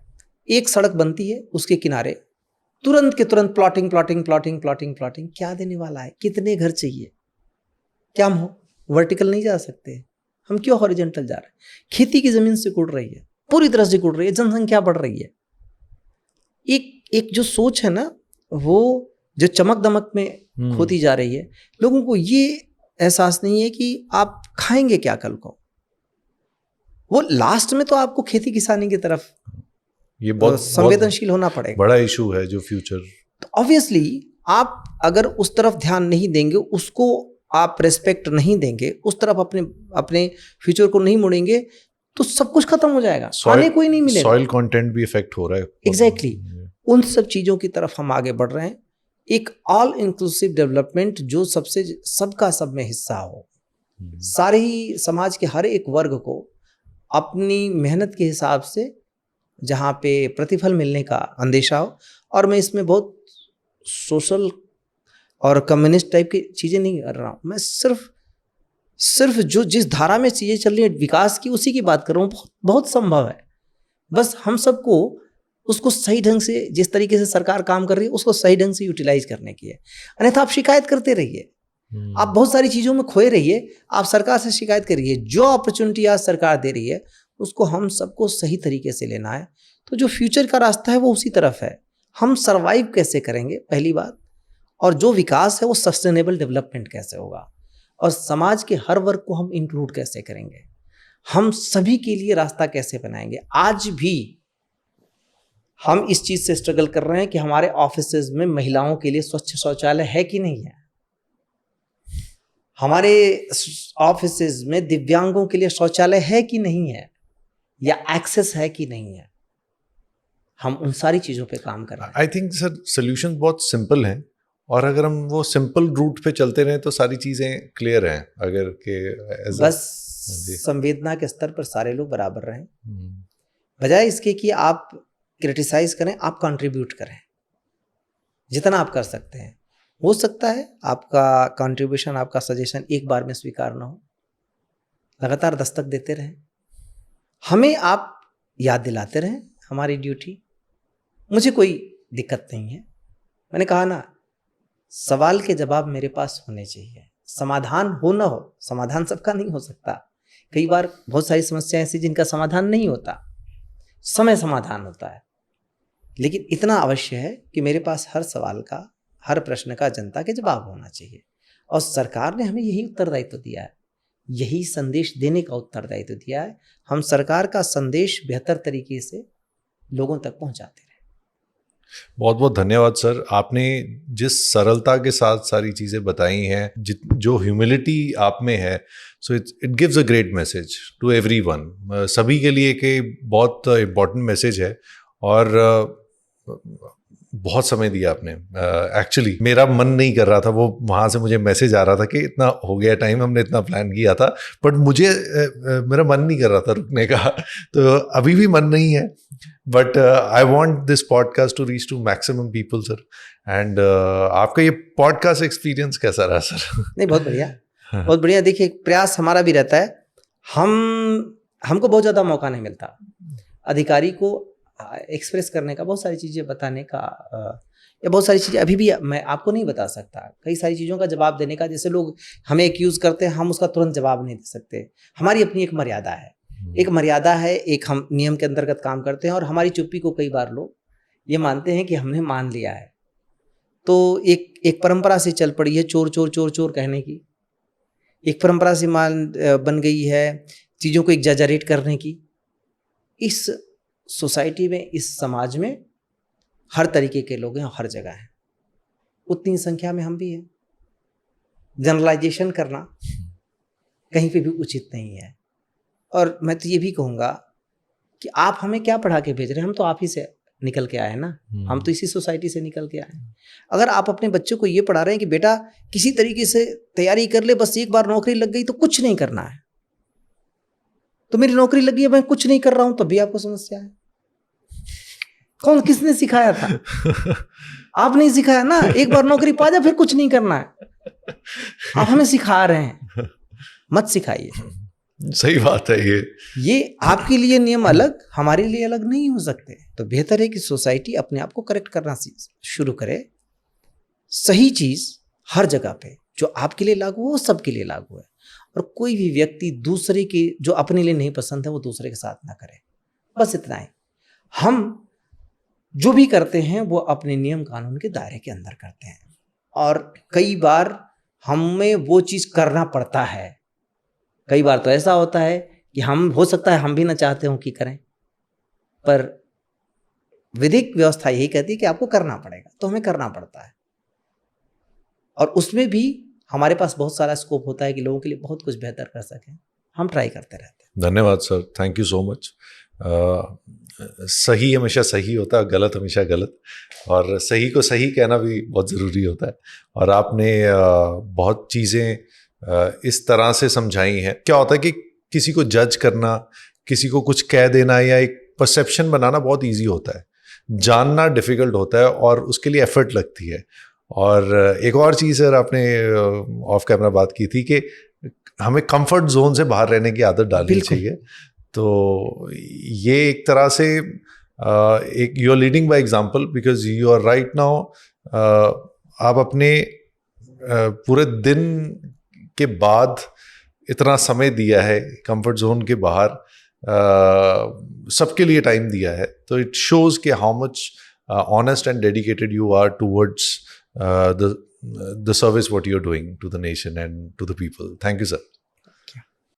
एक सड़क बनती है, उसके किनारे तुरंत के तुरंत प्लॉटिंग। क्या देने वाला है? कितने घर चाहिए? क्या हम वर्टिकल नहीं जा सकते? हम क्यों हॉरिजॉन्टल जा रहे हैं? खेती की जमीन से कुड़ रही है, पूरी तरह से कुड़ रही है, जनसंख्या बढ़ रही है। एक जो सोच है ना, वो जो चमक दमक में खोती जा रही है। लोगों को ये एहसास नहीं है कि आप खाएंगे क्या कल को। वो लास्ट में तो आपको खेती किसानी की तरफ ये बहुत संवेदनशील होना पड़ेगा। बड़ा इशू है जो फ्यूचर। तो ऑब्वियसली आप अगर उस तरफ ध्यान नहीं देंगे, उसको आप रेस्पेक्ट नहीं देंगे, उस तरफ अपने फ्यूचर को नहीं मुड़ेंगे, तो सब कुछ खत्म हो जाएगा, खाने कोई नहीं मिलेगा, सॉइल कंटेंट भी इफेक्ट हो रहा है। एग्जैक्टली उन सब चीजों की तरफ हम आगे बढ़ रहे हैं। एक ऑल इंक्लूसिव डेवलपमेंट जो सबका सब में हिस्सा हो, सारे ही समाज के हर एक वर्ग को अपनी मेहनत के हिसाब से जहाँ पे प्रतिफल मिलने का अंदेशा हो। और मैं इसमें बहुत सोशल और कम्युनिस्ट टाइप की चीज़ें नहीं कर रहा हूँ, मैं सिर्फ सिर्फ जो जिस धारा में चीज़ें चल रही है विकास की, उसी की बात कर रहा हूँ। बहुत, बहुत संभव है, बस हम सबको उसको सही ढंग से, जिस तरीके से सरकार काम कर रही है उसको सही ढंग से यूटिलाइज करने की है। अन्यथा आप शिकायत करते रहिए, आप बहुत सारी चीज़ों में खोए रहिए, आप सरकार से शिकायत करिए। जो अपॉर्चुनिटी आज सरकार दे रही है उसको हम सबको सही तरीके से लेना है। तो जो फ्यूचर का रास्ता है वो उसी तरफ है। हम सरवाइव कैसे करेंगे पहली बात, और जो विकास है वो सस्टेनेबल डेवलपमेंट कैसे होगा, और समाज के हर वर्ग को हम इंक्लूड कैसे करेंगे, हम सभी के लिए रास्ता कैसे बनाएंगे। आज भी हम इस चीज़ से स्ट्रगल कर रहे हैं कि हमारे ऑफिसेज में महिलाओं के लिए स्वच्छ शौचालय है कि नहीं है, हमारे ऑफिसेज में दिव्यांगों के लिए शौचालय है कि नहीं है, या एक्सेस है कि नहीं है। हम उन सारी चीज़ों पे काम कर रहे हैं। आई थिंक सर सोल्यूशन बहुत सिंपल हैं, और अगर हम वो सिंपल रूट पे चलते रहें तो सारी चीज़ें क्लियर हैं। अगर के बस संवेदना के स्तर पर सारे लोग बराबर रहें, बजाय इसके कि आप क्रिटिसाइज करें, आप कंट्रीब्यूट करें जितना आप कर सकते हैं। हो सकता है आपका कंट्रीब्यूशन, आपका सजेशन एक बार में स्वीकार ना हो, लगातार दस्तक देते रहें, हमें आप याद दिलाते रहें हमारी ड्यूटी। मुझे कोई दिक्कत नहीं है, मैंने कहा ना, सवाल के जवाब मेरे पास होने चाहिए। समाधान हो ना हो, समाधान सबका नहीं हो सकता। कई बार बहुत सारी समस्याएं ऐसी जिनका समाधान नहीं होता, समय समाधान होता है। लेकिन इतना अवश्य है कि मेरे पास हर सवाल का, हर प्रश्न का जनता के जवाब होना चाहिए, और सरकार ने हमें यही उत्तरदायित्व दिया है, यही संदेश देने का उत्तरदायित्व दिया है। हम सरकार का संदेश बेहतर तरीके से लोगों तक पहुंचाते रहे। बहुत बहुत धन्यवाद सर। आपने जिस सरलता के साथ सारी चीज़ें बताई हैं, जो ह्यूमिलिटी आप में है, so it gives a great message to everyone. सभी के लिए कि बहुत इम्पोर्टेंट मैसेज है, और बहुत समय दिया आपने। एक्चुअली मेरा मन नहीं कर रहा था, वो वहाँ से मुझे मैसेज आ रहा था कि इतना हो गया टाइम, हमने इतना प्लान किया था, बट मुझे मेरा मन नहीं कर रहा था रुकने का। तो अभी भी मन नहीं है, but I want this podcast to reach to maximum people sir. And आपका ये पॉडकास्ट एक्सपीरियंस कैसा रहा सर? नहीं, बहुत बढ़िया, बहुत बढ़िया। देखिए, प्रयास हमारा भी रहता है, हमको बहुत ज़्यादा मौका नहीं मिलता अधिकारी को एक्सप्रेस करने का, बहुत सारी चीज़ें बताने का, या बहुत सारी चीज़ें अभी भी मैं आपको नहीं बता सकता, कई सारी चीज़ों का जवाब देने का। जैसे लोग हमें एक्यूज़ करते हैं, हम उसका तुरंत जवाब नहीं दे सकते। हमारी अपनी एक मर्यादा है, एक हम नियम के अंतर्गत काम करते हैं, और हमारी चुप्पी को कई बार लोग ये मानते हैं कि हमने मान लिया है। तो एक परंपरा से चल पड़ी है चोर चोर चोर चोर कहने की, एक परंपरा से बन गई है चीज़ों को एग्जैजरेट करने की। इस सोसाइटी में, इस समाज में हर तरीके के लोग हैं, हर जगह हैं, उतनी संख्या में हम भी हैं। जनरलाइजेशन करना कहीं पे भी उचित नहीं है। और मैं तो ये भी कहूँगा कि आप हमें क्या पढ़ा के भेज रहे हैं, हम तो आप ही से निकल के आए हैं ना, हम तो इसी सोसाइटी से निकल के आए हैं। अगर आप अपने बच्चों को ये पढ़ा रहे हैं कि बेटा किसी तरीके से तैयारी कर ले, बस एक बार नौकरी लग गई तो कुछ नहीं करना है, तो मेरी नौकरी लगी है, मैं कुछ नहीं कर रहा हूं, तब भी आपको समस्या है। किसने सिखाया था? आप नहीं सिखाया ना, एक बार नौकरी पा जा फिर कुछ नहीं करना है। आप हमें सिखा रहे हैं, मत सिखाइए। सही बात है। ये आपके लिए नियम अलग, हमारे लिए अलग नहीं हो सकते। तो बेहतर है कि सोसाइटी अपने आप को करेक्ट करना शुरू करे। सही चीज हर जगह पे जो आपके लिए लागू हो वो सबके लिए लागू है, और कोई भी व्यक्ति दूसरे के जो अपने लिए नहीं पसंद है वो दूसरे के साथ ना करे। बस इतना ही। हम जो भी करते हैं वो अपने नियम कानून के दायरे के अंदर करते हैं, और कई बार हमें वो चीज़ करना पड़ता है। कई बार तो ऐसा होता है कि हम, हो सकता है हम भी ना चाहते हो कि करें, पर विधिक व्यवस्था यही कहती है कि आपको करना पड़ेगा, तो हमें करना पड़ता है। और उसमें भी हमारे पास बहुत सारा स्कोप होता है कि लोगों के लिए बहुत कुछ बेहतर कर सकें। हम ट्राई करते रहते हैं। धन्यवाद sir, thank you so much. सही हमेशा सही होता है, गलत हमेशा गलत, और सही को सही कहना भी बहुत ज़रूरी होता है। और आपने बहुत चीज़ें इस तरह से समझाई हैं। क्या होता है कि किसी को जज करना, किसी को कुछ कह देना या एक परसेप्शन बनाना बहुत इजी होता है, जानना डिफ़िकल्ट होता है, और उसके लिए एफर्ट लगती है। और एक और चीज़ सर, आपने ऑफ कैमरा बात की थी कि हमें कंफर्ट जोन से बाहर रहने की आदत डालनी बिल्कुल। चाहिए। तो ये एक तरह से एक you are leading by example, because you are right now, आप अपने पूरे दिन के बाद इतना समय दिया है कंफर्ट जोन के बाहर, सबके लिए टाइम दिया है, तो इट शोज कि how much honest and dedicated you are towards the service what you're doing to the nation and to the people. Thank you, sir.